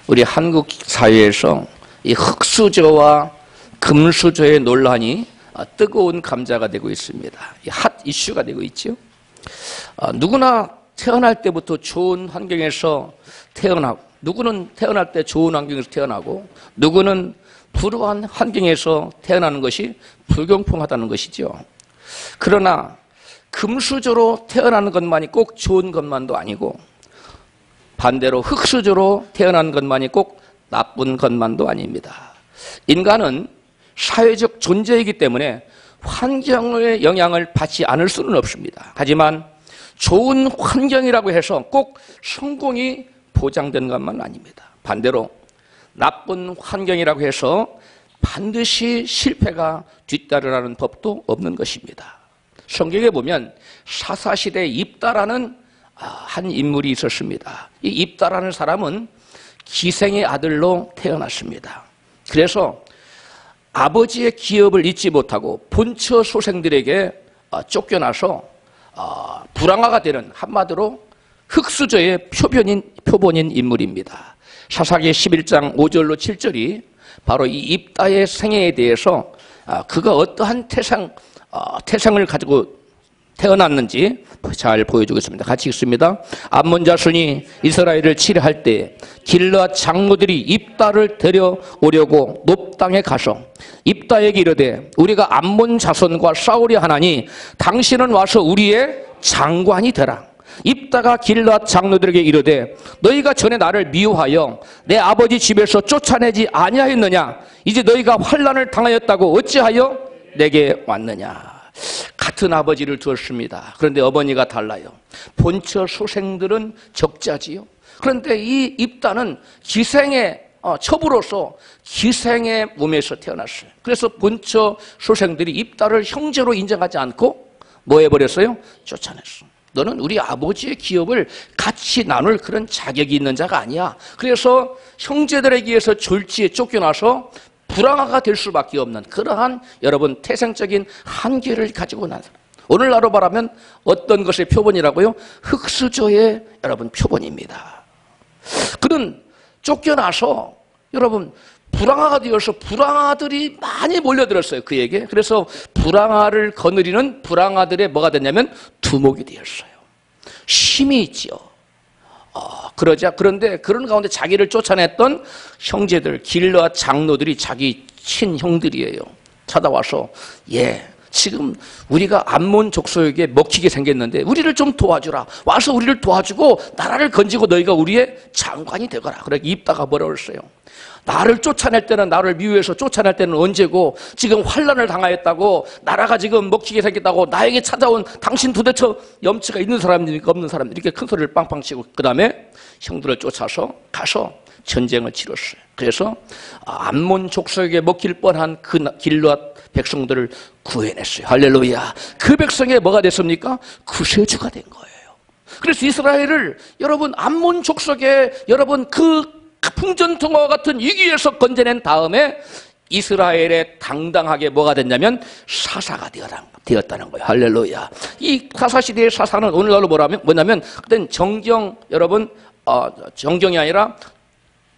우리 한국 사회에서 이 흙수저와 금수저의 논란이 뜨거운 감자가 되고 있습니다. 핫 이슈가 되고 있죠. 누구나 태어날 때부터 좋은 환경에서 태어나고, 누구는 태어날 때 좋은 환경에서 태어나고, 누구는 불우한 환경에서 태어나는 것이 불공평하다는 것이죠. 그러나 금수저로 태어나는 것만이 꼭 좋은 것만도 아니고, 반대로 흙수저로 태어난 것만이 꼭 나쁜 것만도 아닙니다. 인간은 사회적 존재이기 때문에 환경의 영향을 받지 않을 수는 없습니다. 하지만 좋은 환경이라고 해서 꼭 성공이 보장된 것만 아닙니다. 반대로 나쁜 환경이라고 해서 반드시 실패가 뒤따르라는 법도 없는 것입니다. 성경에 보면 사사시대 입다라는 한 인물이 있었습니다. 이 입다라는 사람은 기생의 아들로 태어났습니다. 그래서 아버지의 기업을 잊지 못하고 본처 소생들에게 쫓겨나서 불황아가 되는, 한마디로 흙수저의 표본인 인물입니다. 사사기 11장 5절로 7절이 바로 이 입다의 생애에 대해서 그가 어떠한 태생을 가지고 태어났는지 잘 보여주겠습니다. 같이 읽습니다. 암몬 자손이 이스라엘을 치려할 때 길르앗 장로들이 입다를 데려오려고 높 땅에 가서 입다에게 이르되 우리가 암몬 자손과 싸우려 하나니 당신은 와서 우리의 장관이 되라. 입다가 길르앗 장로들에게 이르되 너희가 전에 나를 미워하여 내 아버지 집에서 쫓아내지 아니하였느냐? 이제 너희가 환난을 당하였다고 어찌하여 내게 왔느냐? 같은 아버지를 두었습니다. 그런데 어머니가 달라요. 본처 소생들은 적자지요. 그런데 이 입다는 기생의 첩으로서 기생의 몸에서 태어났어요. 그래서 본처 소생들이 입다를 형제로 인정하지 않고 뭐 해버렸어요? 쫓아냈어. 너는 우리 아버지의 기업을 같이 나눌 그런 자격이 있는 자가 아니야. 그래서 형제들에게 의해서 졸지에 쫓겨나서 불황아가 될 수밖에 없는 그러한 여러분 태생적인 한계를 가지고 난 사람. 오늘날로 말하면 어떤 것의 표본이라고요? 흙수저의 여러분 표본입니다. 그는 쫓겨나서 여러분 불황아가 되어서 불황아들이 많이 몰려들었어요. 그에게. 그래서 불황아를 거느리는 불황아들의 뭐가 됐냐면 두목이 되었어요. 힘이 있지요. 그런데 그런 가운데 자기를 쫓아냈던 형제들, 길르앗 장로들이 자기 친형들이에요. 찾아와서 지금 우리가 암몬 족속에게 먹히게 생겼는데 우리를 좀 도와주라. 와서 우리를 도와주고 나라를 건지고 너희가 우리의 장관이 되거라. 그래 입다가 뭐라 그랬어요? 나를 쫓아낼 때는, 나를 미워해서 쫓아낼 때는 언제고 지금 환난을 당하였다고, 나라가 지금 먹히게 생겼다고, 나에게 찾아온 당신 도대체 염치가 있는 사람입니까 없는 사람입니까? 이렇게 큰 소리를 빵빵 치고 그 다음에 형들을 쫓아서 가서 전쟁을 치렀어요. 그래서 암몬 족속에게 먹힐 뻔한 그 길르앗 백성들을 구해냈어요. 할렐루야. 그 백성에 뭐가 됐습니까? 구세주가 된 거예요. 그래서 이스라엘을 여러분 암몬 족속에 여러분 그 풍전등화와 같은 위기에서 건져낸 다음에 이스라엘에 당당하게 뭐가 됐냐면 사사가 되었다는 거예요. 할렐루야. 이 사사시대의 사사는 오늘날로 뭐냐면 그땐 여러분 정경이 아니라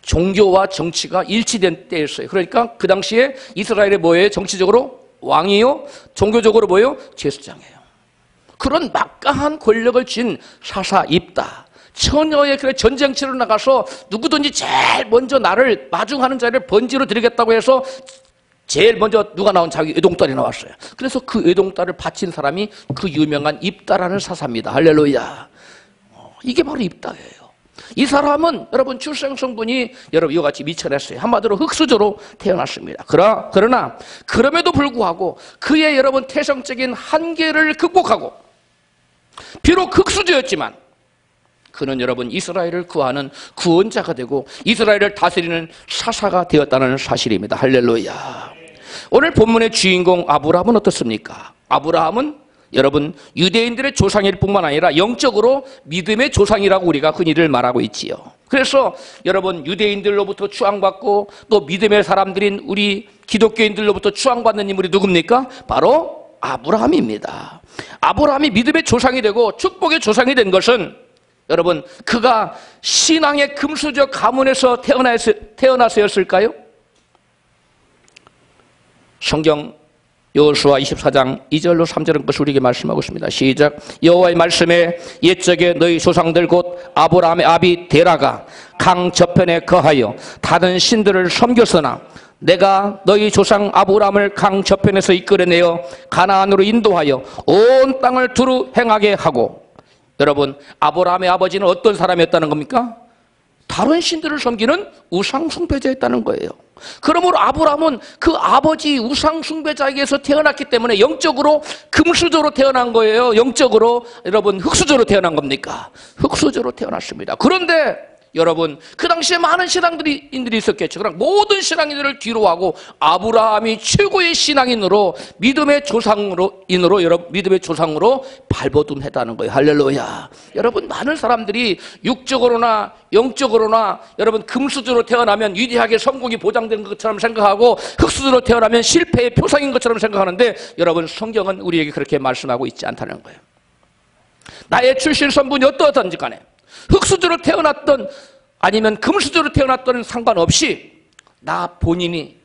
종교와 정치가 일치된 때였어요. 그러니까 그 당시에 이스라엘의 뭐예요? 정치적으로 왕이요, 종교적으로 뭐예요? 제사장이에요. 그런 막강한 권력을 쥔 사사 입다. 처녀의 그 전쟁 치러 나가서 누구든지 제일 먼저 나를 마중하는 자를 번지로 드리겠다고 해서 제일 먼저 누가 나온? 자기 외동딸이 나왔어요. 그래서 그 외동딸을 바친 사람이 그 유명한 입다라는 사사입니다. 할렐루야. 이게 바로 입다예요. 이 사람은 여러분 출생 성분이 여러분 이와 같이 미천했어요. 한마디로 흙수저로 태어났습니다. 그러나 그럼에도 불구하고 그의 여러분 태생적인 한계를 극복하고 비록 흙수저였지만 그는 여러분 이스라엘을 구하는 구원자가 되고 이스라엘을 다스리는 사사가 되었다는 사실입니다. 할렐루야. 오늘 본문의 주인공 아브라함은 어떻습니까? 아브라함은 여러분 유대인들의 조상일 뿐만 아니라 영적으로 믿음의 조상이라고 우리가 흔히들 말하고 있지요. 그래서 여러분 유대인들로부터 추앙받고 또 믿음의 사람들인 우리 기독교인들로부터 추앙받는 인물이 누굽니까? 바로 아브라함입니다. 아브라함이 믿음의 조상이 되고 축복의 조상이 된 것은 여러분, 그가 신앙의 금수저 가문에서 태어나서였을까요? 성경 여호수아 24장 2절로 3절은 것을 우리에게 말씀하고 있습니다. 시작. 여호와의 말씀에 옛적에 너희 조상들 곧 아브라함의 아비 데라가 강 저편에 거하여 다른 신들을 섬겼으나 내가 너희 조상 아브라함을 강 저편에서 이끌어내어 가나안으로 인도하여 온 땅을 두루 행하게 하고. 여러분, 아브라함의 아버지는 어떤 사람이었다는 겁니까? 다른 신들을 섬기는 우상 숭배자였다는 거예요. 그러므로 아브라함은 그 아버지 우상 숭배자에게서 태어났기 때문에 영적으로 금수저로 태어난 거예요. 영적으로 여러분 흙수저로 태어난 겁니까? 흙수저로 태어났습니다. 그런데 여러분, 그 당시에 많은 신앙인들이 있었겠죠. 그럼 모든 신앙인들을 뒤로하고 아브라함이 최고의 신앙인으로 믿음의 조상으로 믿음의 조상으로 발돋움했다는 거예요. 할렐루야. 여러분, 많은 사람들이 육적으로나 영적으로나 여러분 금수저로 태어나면 위대하게 성공이 보장된 것처럼 생각하고 흙수저로 태어나면 실패의 표상인 것처럼 생각하는데 여러분, 성경은 우리에게 그렇게 말씀하고 있지 않다는 거예요. 나의 출신 선분이 어떠하든지 간에 흙수저로 태어났던 아니면 금수저로 태어났던 상관없이 나 본인이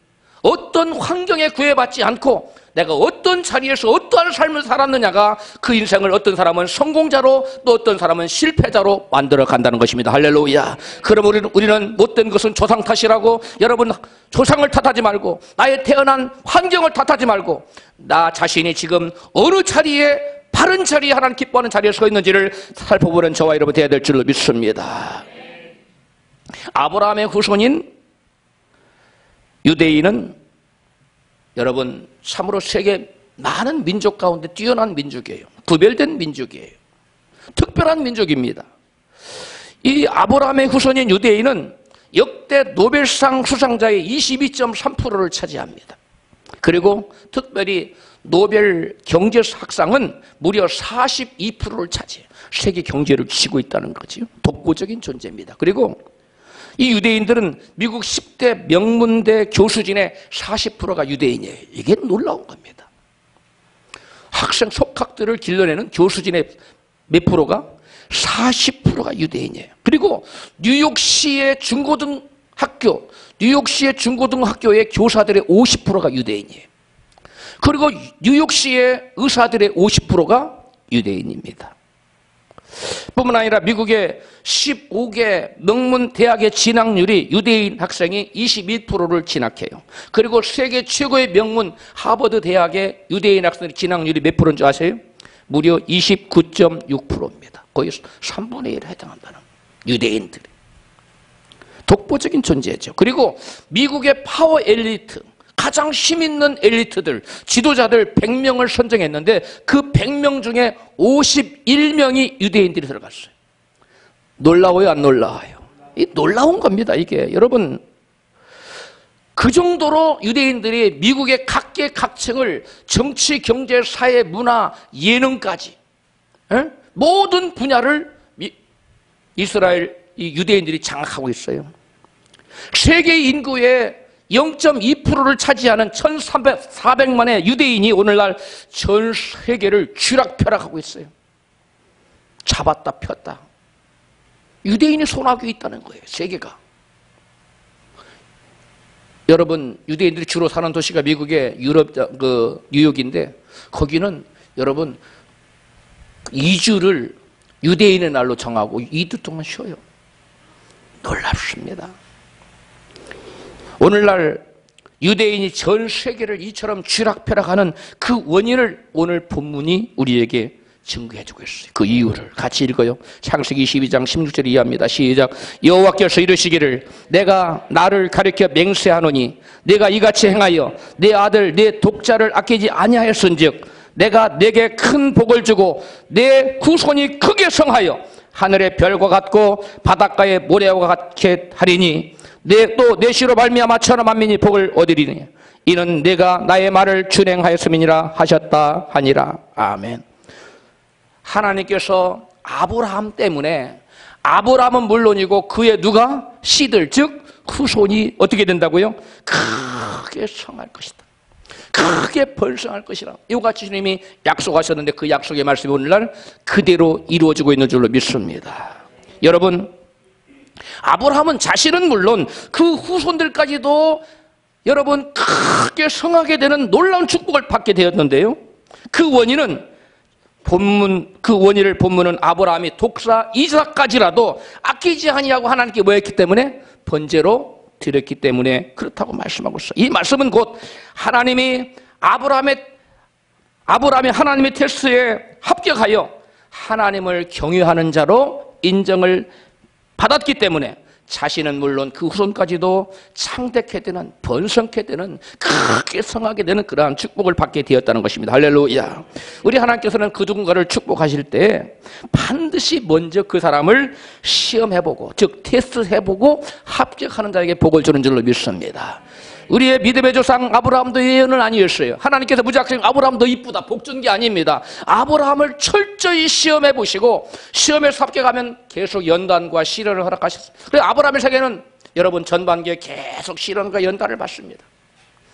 어떤 환경에 구애받지 않고 내가 어떤 자리에서 어떠한 삶을 살았느냐가 그 인생을 어떤 사람은 성공자로 또 어떤 사람은 실패자로 만들어 간다는 것입니다. 할렐루야. 그럼 우리는 못된 것은 조상 탓이라고 여러분 조상을 탓하지 말고 나의 태어난 환경을 탓하지 말고 나 자신이 지금 어느 자리에 바른 자리에 하나님 기뻐하는 자리에 서 있는지를 살펴보는 저와 여러분 되어야 될 줄로 믿습니다. 아브라함의 후손인 유대인은 여러분 참으로 세계 많은 민족 가운데 뛰어난 민족이에요. 구별된 민족이에요. 특별한 민족입니다. 이 아브라함의 후손인 유대인은 역대 노벨상 수상자의 22.3%를 차지합니다. 그리고 특별히 노벨 경제학상은 무려 42%를 차지해요. 세계 경제를 쥐고 있다는 거죠. 독보적인 존재입니다. 그리고 이 유대인들은 미국 10대 명문대 교수진의 40%가 유대인이에요. 이게 놀라운 겁니다. 학생 속학들을 길러내는 교수진의 몇 프로가? 40%가 유대인이에요. 그리고 뉴욕시의 중고등학교의 교사들의 50%가 유대인이에요. 그리고 뉴욕시의 의사들의 50%가 유대인입니다. 뿐만 아니라 미국의 15개 명문 대학의 진학률이 유대인 학생이 21%를 진학해요. 그리고 세계 최고의 명문 하버드 대학의 유대인 학생의 진학률이 몇 프로인 줄 아세요? 무려 29.6%입니다. 거의 3분의 1에 해당한다는 유대인들이. 독보적인 존재죠. 그리고 미국의 파워 엘리트, 가장 힘 있는 엘리트들, 지도자들 100명을 선정했는데 그 100명 중에 51명이 유대인들이 들어갔어요. 놀라워요, 안 놀라워요? 이 놀라운 겁니다, 이게. 여러분, 그 정도로 유대인들이 미국의 각계각층을 정치, 경제, 사회, 문화, 예능까지 모든 분야를 이스라엘 이 유대인들이 장악하고 있어요. 세계 인구의 0.2%를 차지하는 1,400만의 유대인이 오늘날 전 세계를 쥐락펴락하고 있어요. 잡았다 폈다. 유대인이 손아귀에 있다는 거예요, 세계가. 여러분, 유대인들이 주로 사는 도시가 미국의 뉴욕인데 거기는 여러분 2주를 유대인의 날로 정하고 2주 동안 쉬어요. 놀랍습니다. 오늘날 유대인이 전 세계를 이처럼 쥐락펴락하는 그 원인을 오늘 본문이 우리에게 증거해주고 있어요. 그 이유를 같이 읽어요. 창세기 22장 16절 이해합니다. 시작. 여호와께서 이르시기를 내가 나를 가리켜 맹세하노니 내가 이같이 행하여 내 아들 내 독자를 아끼지 아니하였은즉 내가 내게 큰 복을 주고 내 후손이 크게 성하여 하늘의 별과 같고 바닷가의 모래와 같게 하리니 또 내 시로 말미암아 천하 만민이 복을 얻으리니 이는 내가 나의 말을 준행하였음이니라 하셨다 하니라. 아멘. 하나님께서 아브라함 때문에 아브라함은 물론이고 그의 누가? 씨들 즉 후손이 어떻게 된다고요? 크게 성할 것이다. 크게 번성할 것이라. 이와 같이 주님이 약속하셨는데 그 약속의 말씀이 오늘날 그대로 이루어지고 있는 줄로 믿습니다. 여러분, 아브라함은 자신은 물론 그 후손들까지도 여러분 크게 성하게 되는 놀라운 축복을 받게 되었는데요. 그 원인을 본문은 아브라함이 독사 이삭까지라도 아끼지 아니하고 하나님께 뭐했기 때문에 번제로 드렸기 때문에 그렇다고 말씀하고 있어요. 이 말씀은 곧 하나님이 아브라함의 하나님의 테스트에 합격하여 하나님을 경외하는 자로 인정을 받았기 때문에 자신은 물론 그 후손까지도 창대케 되는, 번성케 되는, 크게 성하게 되는 그러한 축복을 받게 되었다는 것입니다. 할렐루야. 우리 하나님께서는 그 누군가를 축복하실 때 반드시 먼저 그 사람을 시험해보고, 즉 테스트해보고 합격하는 자에게 복을 주는 줄로 믿습니다. 우리의 믿음의 조상 아브라함도 예언은 아니었어요. 하나님께서 무작정 아브라함 더 이쁘다 복 준 게 아닙니다. 아브라함을 철저히 시험해 보시고 시험에서 합격하면 계속 연단과 시련을 허락하셨어요. 그래서 아브라함의 세계는 여러분 전반기에 계속 시련과 연단을 받습니다.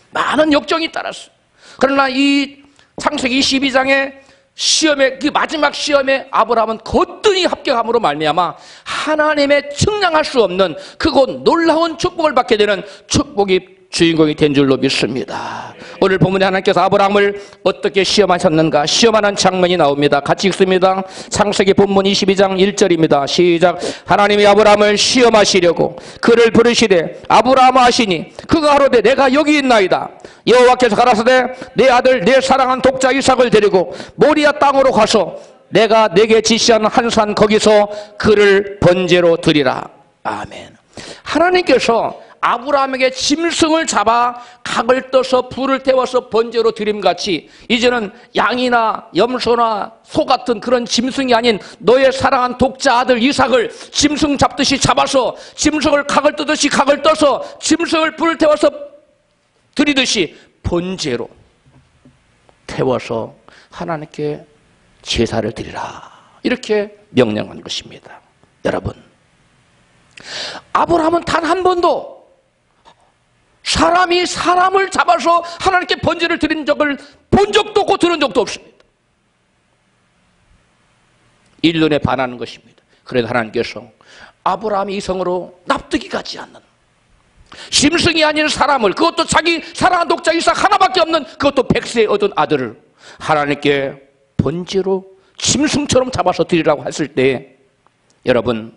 많은 역정이 따랐어요. 그러나 이 창세기 22장의 시험의 그 마지막 시험에 아브라함은 거뜬히 합격함으로 말미암아 하나님의 측량할 수 없는 그곳 놀라운 축복을 받게 되는 축복이 주인공이 된 줄로 믿습니다. 오늘 본문에 하나님께서 아브라함을 어떻게 시험하셨는가 시험하는 장면이 나옵니다. 같이 읽습니다. 창세기 본문 22장 1절입니다. 시작. 하나님이 아브라함을 시험하시려고 그를 부르시되 아브라함아 하시니 그가 가로되 내가 여기 있나이다. 여호와께서 가라사대 내 아들 내 사랑한 독자 이삭을 데리고 모리아 땅으로 가서 내가 내게 지시한 한 산 거기서 그를 번제로 드리라. 아멘. 하나님께서 아브라함에게 짐승을 잡아 각을 떠서 불을 태워서 번제로 드림같이 이제는 양이나 염소나 소 같은 그런 짐승이 아닌 너의 사랑한 독자 아들 이삭을 짐승 잡듯이 잡아서 짐승을 각을 뜨듯이 각을 떠서 짐승을 불을 태워서 드리듯이 번제로 태워서 하나님께 제사를 드리라. 이렇게 명령한 것입니다. 여러분, 아브라함은 단 한 번도 사람이 사람을 잡아서 하나님께 번제를 드린 적을 본 적도 없고 들은 적도 없습니다. 일륜에 반하는 것입니다. 그래도 하나님께서 아브라함이 이성으로 납득이 가지 않는 짐승이 아닌 사람을, 그것도 자기 사랑한 독자 이삭 하나밖에 없는 그것도 100세에 얻은 아들을 하나님께 번제로 짐승처럼 잡아서 드리라고 했을 때 여러분,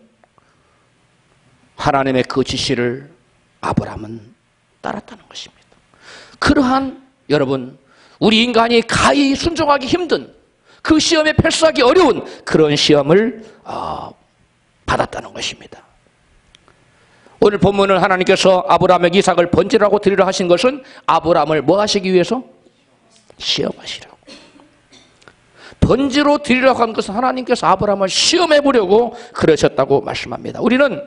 하나님의 그 지시를 아브라함은 따랐다는 것입니다. 그러한 여러분, 우리 인간이 가히 순종하기 힘든 그 시험에 패스하기 어려운 그런 시험을 받았다는 것입니다. 오늘 본문은 하나님께서 아브라함에게 이삭을 번제라고 드리려 하신 것은 아브라함을 뭐 하시기 위해서? 시험하시라고. 번제로 드리려고 한 것은 하나님께서 아브라함을 시험해 보려고 그러셨다고 말씀합니다. 우리는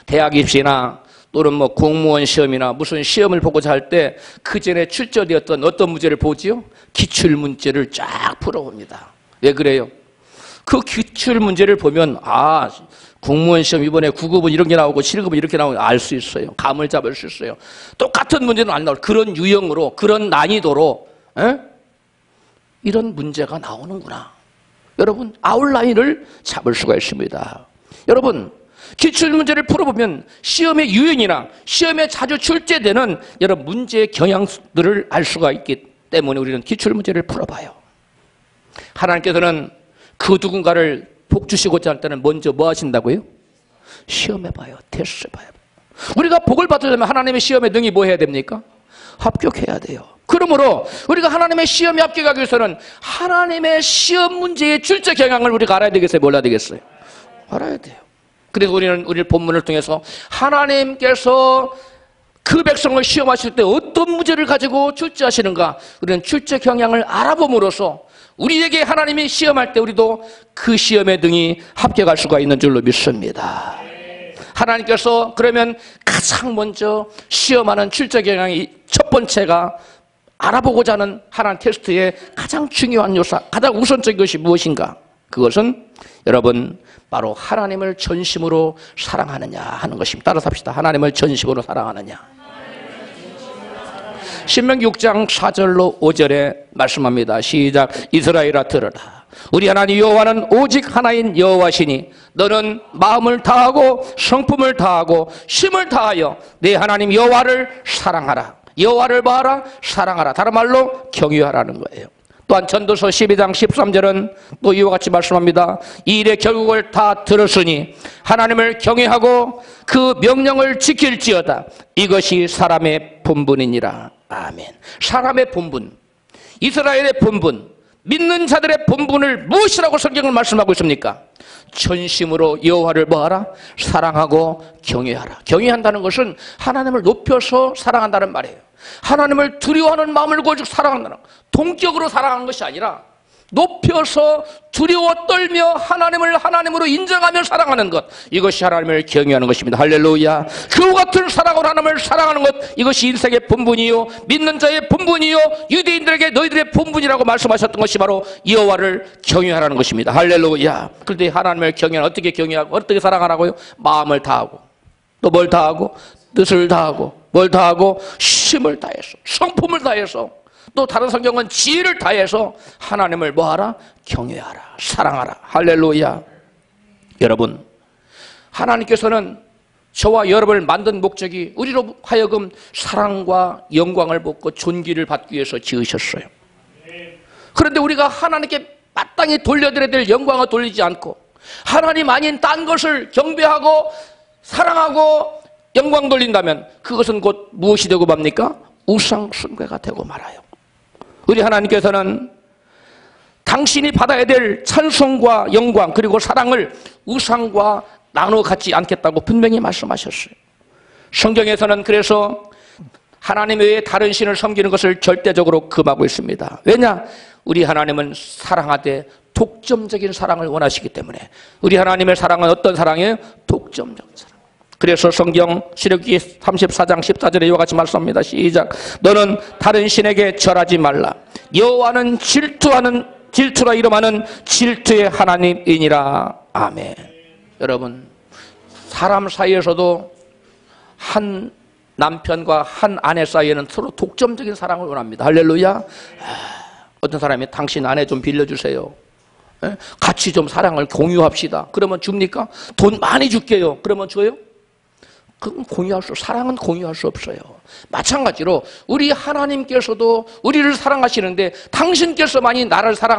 대학 입시나 또는 뭐 공무원 시험이나 무슨 시험을 보고자 할 때 그 전에 출제되었던 어떤 문제를 보지요? 기출 문제를 쫙 풀어봅니다. 왜 그래요? 그 기출 문제를 보면 공무원 시험 이번에 9급은 이런 게 나오고 7급은 이렇게 나오고 알 수 있어요. 감을 잡을 수 있어요. 똑같은 문제는 안 나올 그런 유형으로 그런 난이도로 이런 문제가 나오는구나. 여러분, 아웃라인을 잡을 수가 있습니다. 여러분, 기출문제를 풀어보면 시험의 유형이나 시험에 자주 출제되는 여러 문제의 경향들을 알 수가 있기 때문에 우리는 기출문제를 풀어봐요. 하나님께서는 그 누군가를 복 주시고자 할 때는 먼저 뭐 하신다고요? 시험해봐요. 테스트해봐요. 우리가 복을 받으려면 하나님의 시험에 능히 뭐 해야 됩니까? 합격해야 돼요. 그러므로 우리가 하나님의 시험에 합격하기 위해서는 하나님의 시험 문제의 출제 경향을 우리가 알아야 되겠어요? 몰라야 되겠어요? 알아야 돼요. 그래서 우리는 우리 본문을 통해서 하나님께서 그 백성을 시험하실 때 어떤 문제를 가지고 출제하시는가 우리는 출제 경향을 알아봄으로써 우리에게 하나님이 시험할 때 우리도 그 시험에 등이 합격할 수가 있는 줄로 믿습니다. 하나님께서 그러면 가장 먼저 시험하는 출제 경향이 첫 번째가 알아보고자 하는 하나님 테스트의 가장 중요한 요소, 가장 우선적인 것이 무엇인가? 그것은 여러분 바로 하나님을 전심으로 사랑하느냐 하는 것입니다. 따라서 합시다. 하나님을 전심으로 사랑하느냐. 신명기 6장 4절로 5절에 말씀합니다. 시작. 이스라엘아 들으라. 우리 하나님 여호와는 오직 하나인 여호와시니 너는 마음을 다하고 성품을 다하고 힘을 다하여 내 하나님 여호와를 사랑하라. 여호와를 봐라, 사랑하라. 다른 말로 경유하라는 거예요. 또한 전도서 12장 13절은 또 이와 같이 말씀합니다. 이 일의 결국을 다 들었으니 하나님을 경외하고 그 명령을 지킬지어다. 이것이 사람의 본분이니라. 아멘. 사람의 본분, 이스라엘의 본분, 믿는 자들의 본분을 무엇이라고 성경을 말씀하고 있습니까? 전심으로 여호와를 보아라, 사랑하고 경외하라. 경외한다는 것은 하나님을 높여서 사랑한다는 말이에요. 하나님을 두려워하는 마음을 가지고 사랑한다는, 동격으로 사랑하는 것이 아니라 높여서 두려워 떨며 하나님을 하나님으로 인정하며 사랑하는 것, 이것이 하나님을 경외하는 것입니다. 할렐루야. 그와 같은 사랑으로 하나님을 사랑하는 것, 이것이 인생의 본분이요 믿는 자의 본분이요 유대인들에게 너희들의 본분이라고 말씀하셨던 것이 바로 여호와를 경외하라는 것입니다. 할렐루야. 그런데 하나님을 경외하는, 어떻게 경외하고 어떻게 사랑하라고요? 마음을 다하고, 또 뭘 다하고? 뜻을 다하고, 뭘 다하고? 힘을 다해서, 성품을 다해서, 또 다른 성경은 지혜를 다해서 하나님을 뭐하라? 경외하라, 사랑하라. 할렐루야. 여러분, 하나님께서는 저와 여러분을 만든 목적이 우리로 하여금 사랑과 영광을 받고 존귀를 받기 위해서 지으셨어요. 그런데 우리가 하나님께 마땅히 돌려드려야 될 영광을 돌리지 않고 하나님 아닌 딴 것을 경배하고 사랑하고 영광 돌린다면 그것은 곧 무엇이 되고 맙니까? 우상 숭배가 되고 말아요. 우리 하나님께서는 당신이 받아야 될 찬송과 영광 그리고 사랑을 우상과 나눠 갖지 않겠다고 분명히 말씀하셨어요. 성경에서는 그래서 하나님 외에 다른 신을 섬기는 것을 절대적으로 금하고 있습니다. 왜냐? 우리 하나님은 사랑하되 독점적인 사랑을 원하시기 때문에. 우리 하나님의 사랑은 어떤 사랑이에요? 독점적인 사랑. 그래서 성경 신명기 34장 14절에 이와 같이 말씀합니다. 시작. 너는 다른 신에게 절하지 말라. 여호와는 질투라 이름하는 질투의 하나님이니라. 아멘. 여러분, 사람 사이에서도 한 남편과 한 아내 사이에는 서로 독점적인 사랑을 원합니다. 할렐루야. 어떤 사람이 당신 아내 좀 빌려주세요. 같이 좀 사랑을 공유합시다. 그러면 줍니까? 돈 많이 줄게요. 그러면 줘요? 그건 사랑은 공유할 수 없어요. 마찬가지로 우리 하나님께서도 우리를 사랑하시는데 당신께서만이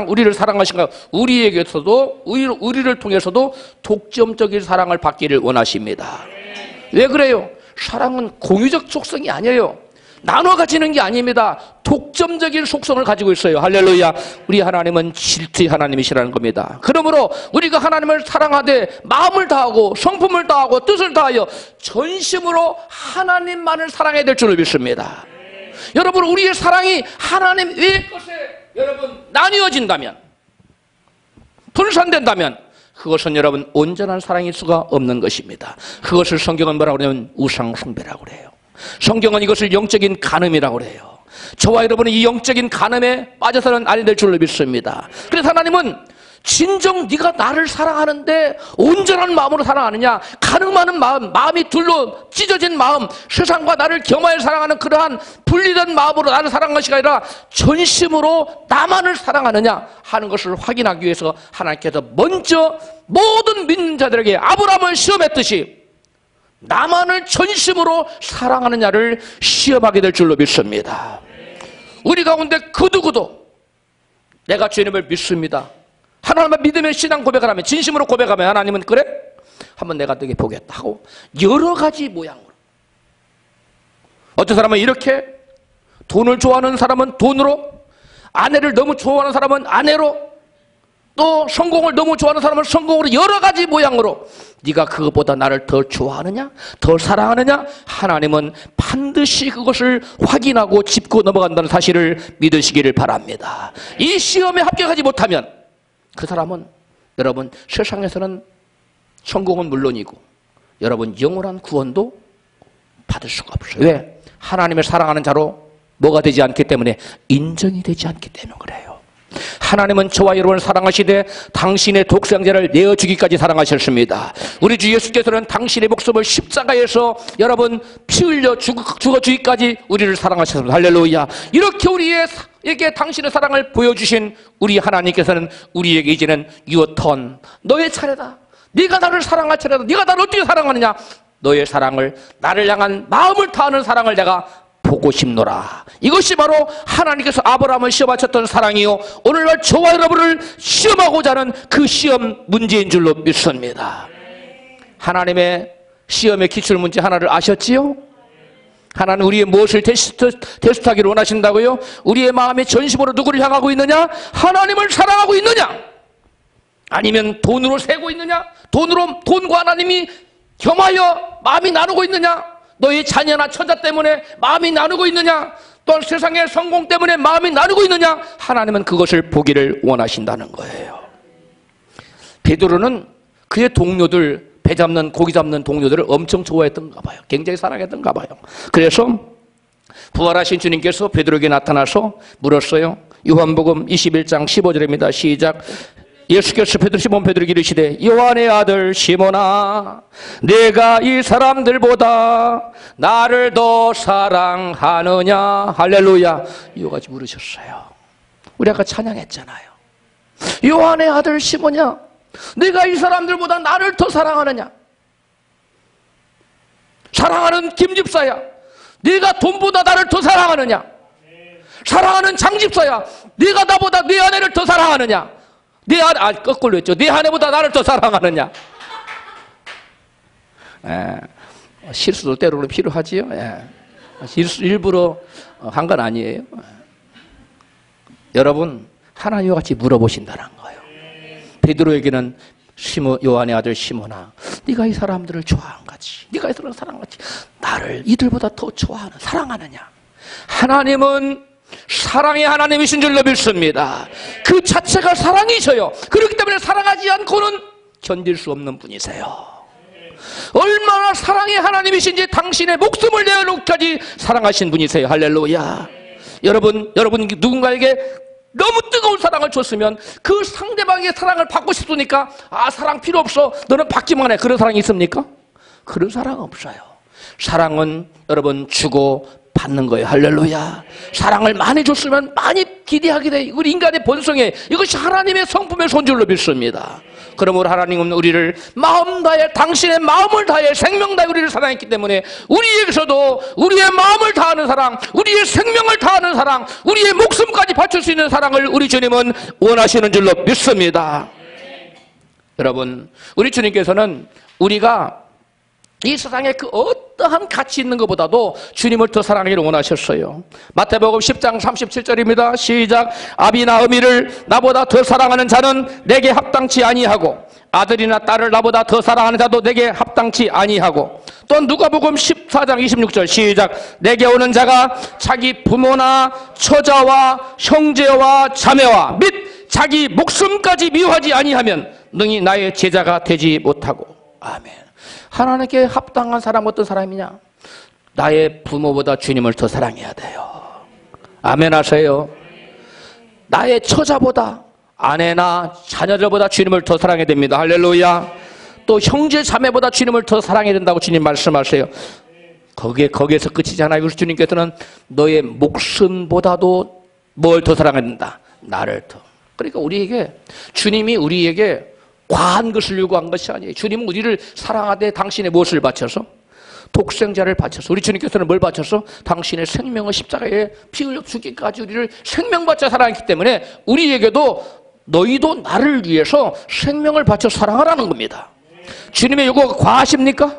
우리를 사랑하신가요? 우리에게서도 우리를 통해서도 독점적인 사랑을 받기를 원하십니다. 왜 그래요? 사랑은 공유적 속성이 아니에요. 나눠 가지는 게 아닙니다. 독점적인 속성을 가지고 있어요. 할렐루야. 우리 하나님은 질투의 하나님이시라는 겁니다. 그러므로 우리가 하나님을 사랑하되 마음을 다하고 성품을 다하고 뜻을 다하여 전심으로 하나님만을 사랑해야 될 줄을 믿습니다. 여러분, 우리의 사랑이 하나님 외의 것에 여러분 나뉘어진다면, 분산된다면 그것은 여러분 온전한 사랑일 수가 없는 것입니다. 그것을 성경은 뭐라고 그러냐면 우상 숭배라고 그래요. 성경은 이것을 영적인 간음이라고 그래요. 저와 여러분은 이 영적인 간음에 빠져서는 안 될 줄로 믿습니다. 그래서 하나님은 진정 네가 나를 사랑하는데 온전한 마음으로 사랑하느냐, 간음하는 마음이 둘로 찢어진 마음, 세상과 나를 겸하여 사랑하는 그러한 분리된 마음으로 나를 사랑하는 것이 아니라 전심으로 나만을 사랑하느냐 하는 것을 확인하기 위해서 하나님께서 먼저 모든 믿는 자들에게 아브라함을 시험했듯이 나만을 전심으로 사랑하느냐를 시험하게 될 줄로 믿습니다. 우리 가운데 그 누구도 내가 주님을 믿습니다, 하나님만 믿으면 신앙 고백을 하면, 진심으로 고백하면 하나님은 그래? 한번 내가 너에게 보겠다 하고 여러 가지 모양으로, 어떤 사람은 이렇게, 돈을 좋아하는 사람은 돈으로, 아내를 너무 좋아하는 사람은 아내로, 또 성공을 너무 좋아하는 사람은 성공으로, 여러 가지 모양으로 네가 그것보다 나를 더 좋아하느냐, 더 사랑하느냐, 하나님은 반드시 그것을 확인하고 짚고 넘어간다는 사실을 믿으시기를 바랍니다. 이 시험에 합격하지 못하면 그 사람은 여러분 세상에서는 성공은 물론이고 여러분 영원한 구원도 받을 수가 없어요. 왜? 하나님을 사랑하는 자로 뭐가 되지 않기 때문에, 인정이 되지 않기 때문에 그래요. 하나님은 저와 여러분을 사랑하시되 당신의 독생자를 내어주기까지 사랑하셨습니다. 우리 주 예수께서는 당신의 목숨을 십자가에서 여러분 피 흘려 죽어주기까지 우리를 사랑하셨습니다. 할렐루야. 이렇게 우리의 이렇게 당신의 사랑을 보여주신 우리 하나님께서는 우리에게 이제는 your turn, 너의 차례다. 네가 나를 사랑할 차례다. 네가 나를 어떻게 사랑하느냐? 너의 사랑을, 나를 향한 마음을 다하는 사랑을 내가 보고 싶노라. 이것이 바로 하나님께서 아브라함을 시험하셨던 사랑이요, 오늘날 저와 여러분을 시험하고자 하는 그 시험 문제인 줄로 믿습니다. 하나님의 시험의 기출문제 하나를 아셨지요? 하나는 우리의 무엇을 테스트하기를 원하신다고요? 우리의 마음이 전심으로 누구를 향하고 있느냐? 하나님을 사랑하고 있느냐? 아니면 돈으로 세고 있느냐? 돈과 하나님이 겸하여 마음이 나누고 있느냐? 너의 자녀나 처자 때문에 마음이 나누고 있느냐? 또 세상의 성공 때문에 마음이 나누고 있느냐? 하나님은 그것을 보기를 원하신다는 거예요. 베드로는 그의 동료들, 배 잡는, 고기 잡는 동료들을 엄청 좋아했던가 봐요. 굉장히 사랑했던가 봐요. 그래서 부활하신 주님께서 베드로에게 나타나서 물었어요. 요한복음 21장 15절입니다. 시작. 예수께서 시몬 베드로에게 이르시되 요한의 아들 시몬아, 내가 이 사람들보다 나를 더 사랑하느냐? 할렐루야. 이와 같이 물으셨어요. 우리 아까 찬양했잖아요. 요한의 아들 시몬이야, 내가 이 사람들보다 나를 더 사랑하느냐? 사랑하는 김집사야, 네가 돈보다 나를 더 사랑하느냐? 사랑하는 장집사야, 네가 나보다 네 아내를 더 사랑하느냐? 거꾸로 했죠. 네 아내보다 나를 더 사랑하느냐? 실수도 때로는 필요하지요. 일부러 한 건 아니에요. 여러분, 하나님과 같이 물어보신다는 거예요. 베드로에게는 요한의 아들 시몬아, 네가 이 사람들을 좋아한같이, 네가 이 사람을 사랑같이 나를 이들보다 더 좋아하는, 사랑하느냐? 하나님은 사랑의 하나님이신 줄로 믿습니다. 그 자체가 사랑이셔요. 그렇기 때문에 사랑하지 않고는 견딜 수 없는 분이세요. 얼마나 사랑의 하나님이신지 당신의 목숨을 내어놓기까지 사랑하신 분이세요. 할렐루야. 여러분 누군가에게 너무 뜨거운 사랑을 줬으면 그 상대방의 사랑을 받고 싶으니까, 사랑 필요 없어, 너는 받기만 해. 그런 사랑이 있습니까? 그런 사랑 없어요. 사랑은 여러분 주고 받는 거예요. 할렐루야. 사랑을 많이 줬으면 많이 기대하게 돼. 우리 인간의 본성에 이것이 하나님의 성품의 손줄로 믿습니다. 그러므로 하나님은 우리를 마음 다해, 당신의 마음을 다해, 생명 다해 우리를 사랑했기 때문에 우리에게서도 우리의 마음을 다하는 사랑, 우리의 생명을 다하는 사랑, 우리의 목숨까지 바칠 수 있는 사랑을 우리 주님은 원하시는 줄로 믿습니다. 여러분, 우리 주님께서는 우리가 이 세상에 그 어떠한 가치 있는 것보다도 주님을 더 사랑하기를 원하셨어요. 마태복음 10장 37절입니다. 시작. 아비나 어미를 나보다 더 사랑하는 자는 내게 합당치 아니하고, 아들이나 딸을 나보다 더 사랑하는 자도 내게 합당치 아니하고, 또 누가복음 14장 26절 시작. 내게 오는 자가 자기 부모나 처자와 형제와 자매와 및 자기 목숨까지 미워하지 아니하면 능히 나의 제자가 되지 못하고. 아멘. 하나님께 합당한 사람 어떤 사람이냐? 나의 부모보다 주님을 더 사랑해야 돼요. 아멘 하세요. 나의 처자보다, 아내나 자녀들보다 주님을 더 사랑해야 됩니다. 할렐루야. 또 형제 자매보다 주님을 더 사랑해야 된다고 주님 말씀하세요. 거기에서 끝이잖아요. 그래서 주님께서는 너의 목숨보다도 뭘 더 사랑해야 된다? 나를 더. 그러니까 주님이 우리에게 과한 것을 요구한 것이 아니에요. 주님은 우리를 사랑하되 당신의 무엇을 바쳐서? 독생자를 바쳐서. 우리 주님께서는 뭘 바쳐서? 당신의 생명을 십자가에 피 흘려 죽기까지 우리를 생명 바쳐 사랑했기 때문에 우리에게도 너희도 나를 위해서 생명을 바쳐 사랑하라는 겁니다. 주님의 요구가 과하십니까?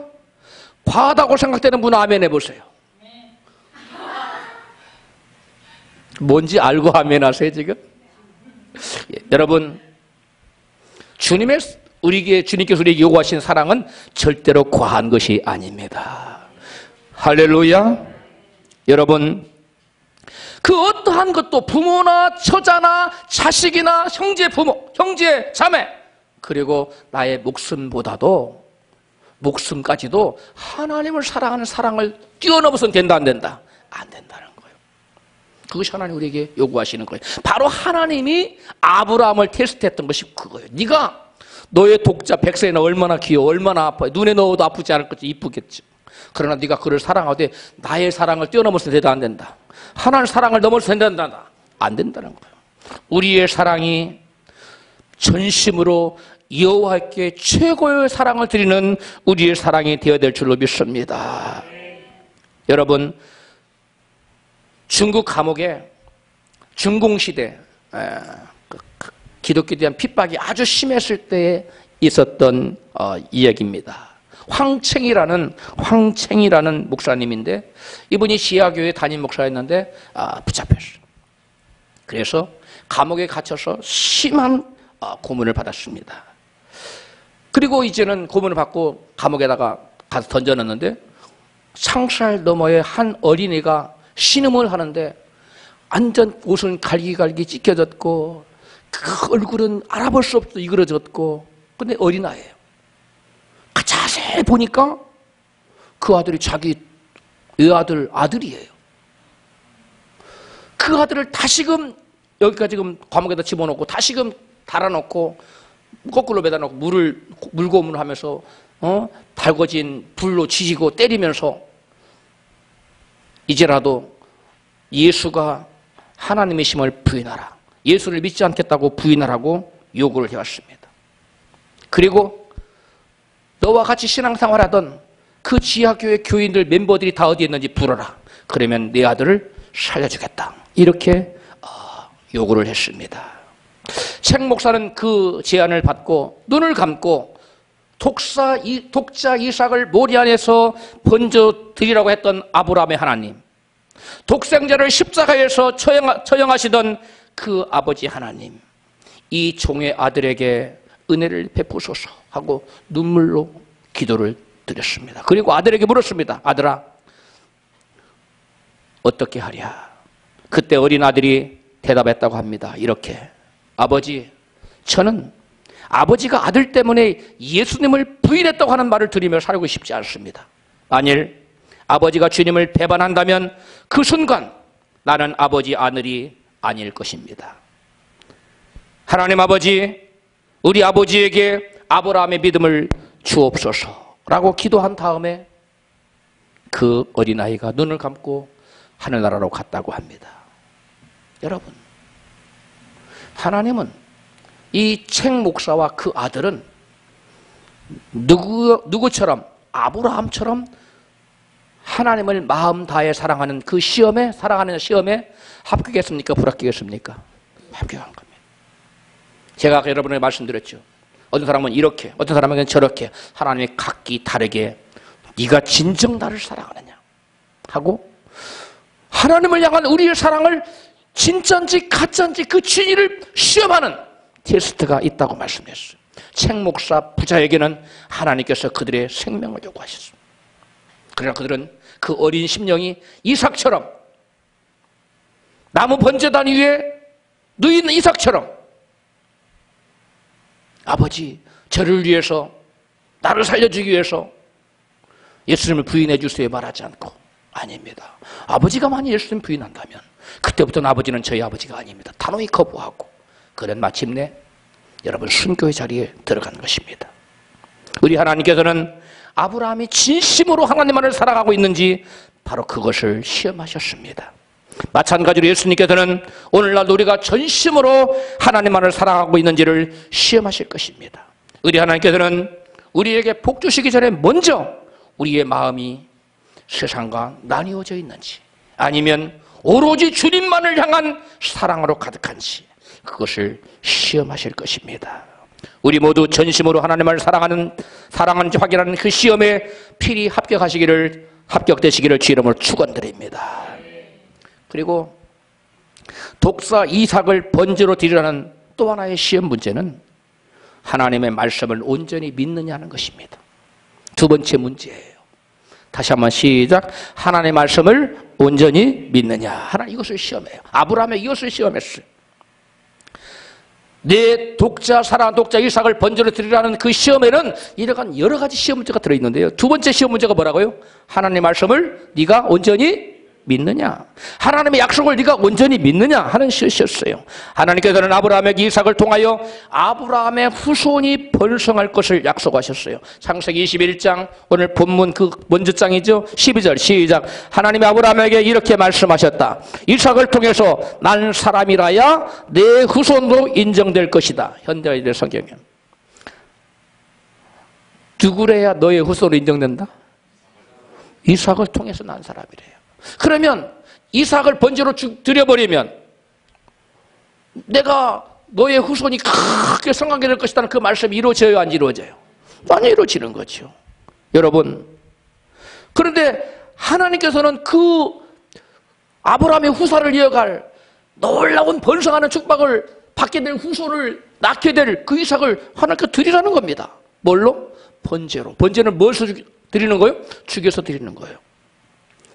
과하다고 생각되는 분은 아멘 해보세요. 뭔지 알고 아멘 하세요 지금? 여러분, 주님께서 우리에게 요구하신 사랑은 절대로 과한 것이 아닙니다. 할렐루야. 여러분, 그 어떠한 것도 부모나 처자나 자식이나 형제 부모, 형제 자매, 그리고 나의 목숨까지도 하나님을 사랑하는 사랑을 뛰어넘어서는 된다 안 된다? 안 된다는 거예요. 그것이 하나님 우리에게 요구하시는 거예요. 바로 하나님이 아브라함을 테스트했던 것이 그거예요. 네가 너의 독자 백세나 얼마나 귀여워, 얼마나 아파요. 눈에 넣어도 아프지 않을 것이 이쁘겠죠. 그러나 네가 그를 사랑하되 나의 사랑을 뛰어넘어서 된다 안 된다? 하나님의 사랑을 넘어서 된다 안 된다? 안 된다는 거예요. 우리의 사랑이 전심으로 여호와께 최고의 사랑을 드리는 우리의 사랑이 되어야 될 줄로 믿습니다. 여러분, 중국 감옥에 중공시대 기독교에 대한 핍박이 아주 심했을 때에 있었던 이야기입니다. 황챙이라는 목사님인데, 이분이 지하교회 담임 목사였는데 붙잡혔어요. 그래서 감옥에 갇혀서 심한 고문을 받았습니다. 그리고 이제는 고문을 받고 감옥에다가 가서 던져놨는데, 창살 너머에 한 어린이가 신음을 하는데 완전 옷은 갈기갈기 찢겨졌고 그 얼굴은 알아볼 수 없어 이그러졌고, 근데 어린아이예요. 자세히 보니까 그 아들이 자기 외아들 아들이에요. 그 아들을 다시금 여기까지 지금 감옥에다 집어넣고 다시금 달아놓고 거꾸로 매다놓고 물고문을 하면서 달궈진 불로 지지고 때리면서 이제라도 예수가 하나님의 심을 부인하라, 예수를 믿지 않겠다고 부인하라고 요구를 해왔습니다. 그리고 너와 같이 신앙생활하던 그 지하교회 교인들 멤버들이 다 어디 있는지 불어라, 그러면 내 아들을 살려주겠다, 이렇게 요구를 했습니다. 책 목사는 그 제안을 받고 눈을 감고 독자 이삭을 모리 안에서 번져 드리라고 했던 아브라함의 하나님, 독생자를 십자가에서 처형하시던 그 아버지 하나님, 이 종의 아들에게 은혜를 베푸소서 하고 눈물로 기도를 드렸습니다. 그리고 아들에게 물었습니다. 아들아, 어떻게 하랴? 그때 어린 아들이 대답했다고 합니다. 이렇게, 아버지, 저는 아버지가 아들 때문에 예수님을 부인했다고 하는 말을 들으며 살고 싶지 않습니다. 만일 아버지가 주님을 배반한다면 그 순간 나는 아버지 아들이 아닐 것입니다. 하나님 아버지, 우리 아버지에게 아브라함의 믿음을 주옵소서 라고 기도한 다음에 그 어린아이가 눈을 감고 하늘나라로 갔다고 합니다. 여러분, 하나님은 이 책 목사와 그 아들은 누구처럼, 아브라함처럼 하나님을 마음 다해 사랑하는 그 시험에, 사랑하는 시험에 합격했습니까? 불합격했습니까? 합격한 겁니다. 제가 아까 여러분에게 말씀드렸죠. 어떤 사람은 이렇게, 어떤 사람은 저렇게, 하나님이 각기 다르게 네가 진정 나를 사랑하느냐 하고, 하나님을 향한 우리의 사랑을 진짜인지 가짜인지 그 진위를 시험하는 테스트가 있다고 말씀했어요. 책 목사 부자에게는 하나님께서 그들의 생명을 요구하셨습니다. 그러나 그들은 그 어린 심령이 이삭처럼, 나무 번제단 위에 누인 이삭처럼, 아버지, 저를 위해서, 나를 살려주기 위해서 예수님을 부인해 주세요 말하지 않고, 아닙니다. 아버지가 만약 예수님 부인한다면 그때부터는 아버지는 저희 아버지가 아닙니다. 단호히 거부하고, 그런 마침내 여러분 순교의 자리에 들어간 것입니다. 우리 하나님께서는 아브라함이 진심으로 하나님만을 사랑하고 있는지 바로 그것을 시험하셨습니다. 마찬가지로 예수님께서는 오늘날 우리가 전심으로 하나님만을 사랑하고 있는지를 시험하실 것입니다. 우리 하나님께서는 우리에게 복 주시기 전에 먼저 우리의 마음이 세상과 나뉘어져 있는지, 아니면 오로지 주님만을 향한 사랑으로 가득한지, 그것을 시험하실 것입니다. 우리 모두 전심으로 하나님을 사랑하는지 확인하는 그 시험에 필히 합격되시기를 주 이름으로 축원드립니다. 그리고 독사 이삭을 번제로 드리라는 또 하나의 시험 문제는 하나님의 말씀을 온전히 믿느냐는 것입니다. 두 번째 문제예요. 다시 한번 시작. 하나님의 말씀을 온전히 믿느냐. 하나님 이것을 시험해요. 아브라함이 이것을 시험했어요. 내 사랑하는 독자 이삭을 번제로 드리라는 그 시험에는 이러한 여러 가지 시험 문제가 들어있는데요. 두 번째 시험 문제가 뭐라고요? 하나님의 말씀을 네가 온전히 믿느냐? 하나님의 약속을 네가 온전히 믿느냐? 하는 것이었어요. 하나님께서는 아브라함에게 이삭을 통하여 아브라함의 후손이 번성할 것을 약속하셨어요. 창세기 21장, 오늘 본문 그 먼저 장이죠. 12절 시작. 하나님이 아브라함에게 이렇게 말씀하셨다. 이삭을 통해서 난 사람이라야 내 후손으로 인정될 것이다. 현대의 성경에. 누구래야 너의 후손으로 인정된다? 이삭을 통해서 난 사람이래요. 그러면 이삭을 번제로 드려버리면 내가 너의 후손이 크게 성하게 될 것이라는 그 말씀이 이루어져요, 안 이루어져요? 안 이루어지는 거죠. 여러분, 그런데 하나님께서는 그 아브라함의 후사를 이어갈 놀라운 번성하는 축복을 받게 될 후손을 낳게 될 그 이삭을 하나님께 드리라는 겁니다. 뭘로? 번제로. 번제는 무엇을 드리는 거예요? 죽여서 드리는 거예요.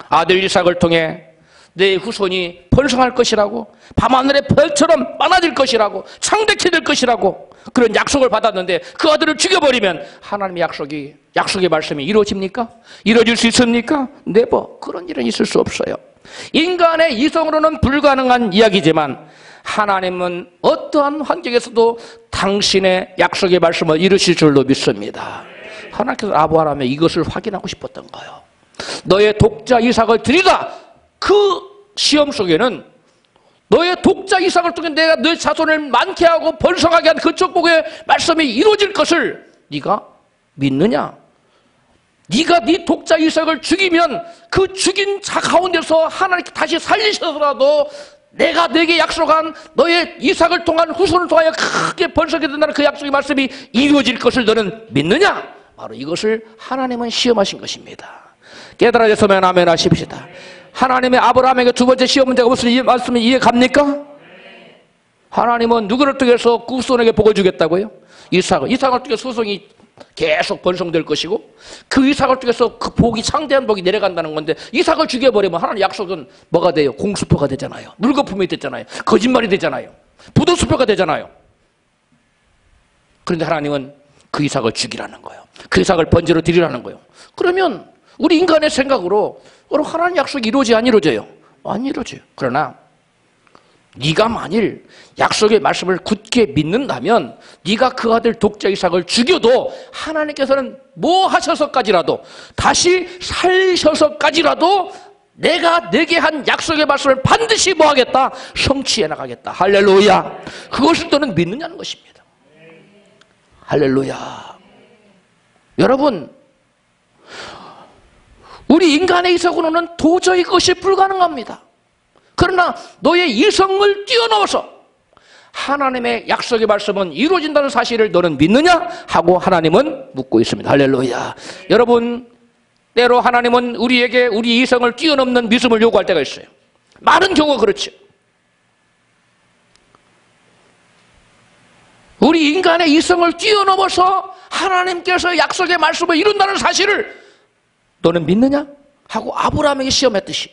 아들 이삭을 통해 내 후손이 번성할 것이라고, 밤하늘의 별처럼 많아질 것이라고, 창대케 될 것이라고 그런 약속을 받았는데 그 아들을 죽여버리면 하나님의 약속의 말씀이 이루어집니까? 이루어질 수 있습니까? 네버. 그런 일은 있을 수 없어요. 인간의 이성으로는 불가능한 이야기지만 하나님은 어떠한 환경에서도 당신의 약속의 말씀을 이루실 줄로 믿습니다. 하나님께서 아브라함에 이것을 확인하고 싶었던 거예요. 너의 독자 이삭을 드리라. 그 시험 속에는 너의 독자 이삭을 통해 내가 너 자손을 많게 하고 번성하게 한 그 축복의 말씀이 이루어질 것을 네가 믿느냐? 네가 네 독자 이삭을 죽이면 그 죽인 자 가운데서 하나님께 다시 살리셔서라도 내가 네게 약속한 너의 이삭을 통한 후손을 통하여 크게 번성하게 된다는 그 약속의 말씀이 이루어질 것을 너는 믿느냐? 바로 이것을 하나님은 시험하신 것입니다. 깨달아졌으면 아멘 하십시다. 하나님의 아브라함에게 두 번째 시험 문제가 무슨 이 말씀이 이해 갑니까? 하나님은 누구를 통해서 그 후손에게 복을 주겠다고요? 이삭을 통해서 후손이 계속 번성될 것이고 그 이삭을 통해서 그 복이 창대한 복이 내려간다는 건데 이삭을 죽여버리면 하나님 약속은 뭐가 돼요? 공수표가 되잖아요. 물거품이 되잖아요. 거짓말이 되잖아요. 부도수표가 되잖아요. 그런데 하나님은 그 이삭을 죽이라는 거예요. 그 이삭을 번제로 드리라는 거예요. 그러면 우리 인간의 생각으로 하나님 약속이 이루어져요, 안 이루어져요? 안 이루어져요. 그러나 네가 만일 약속의 말씀을 굳게 믿는다면 네가 그 아들 독자 이삭을 죽여도 하나님께서는 뭐 하셔서까지라도 다시 살리셔서까지라도 내가 내게 한 약속의 말씀을 반드시 뭐 하겠다? 성취해 나가겠다. 할렐루야. 그것을 너는 믿느냐는 것입니다. 할렐루야. 여러분, 우리 인간의 이성으로는 도저히 그것이 불가능합니다. 그러나 너의 이성을 뛰어넘어서 하나님의 약속의 말씀은 이루어진다는 사실을 너는 믿느냐? 하고 하나님은 묻고 있습니다. 할렐루야. 여러분, 때로 하나님은 우리에게 우리 이성을 뛰어넘는 믿음을 요구할 때가 있어요. 많은 경우가 그렇죠. 우리 인간의 이성을 뛰어넘어서 하나님께서 약속의 말씀을 이룬다는 사실을 너는 믿느냐? 하고 아브라함에게 시험했듯이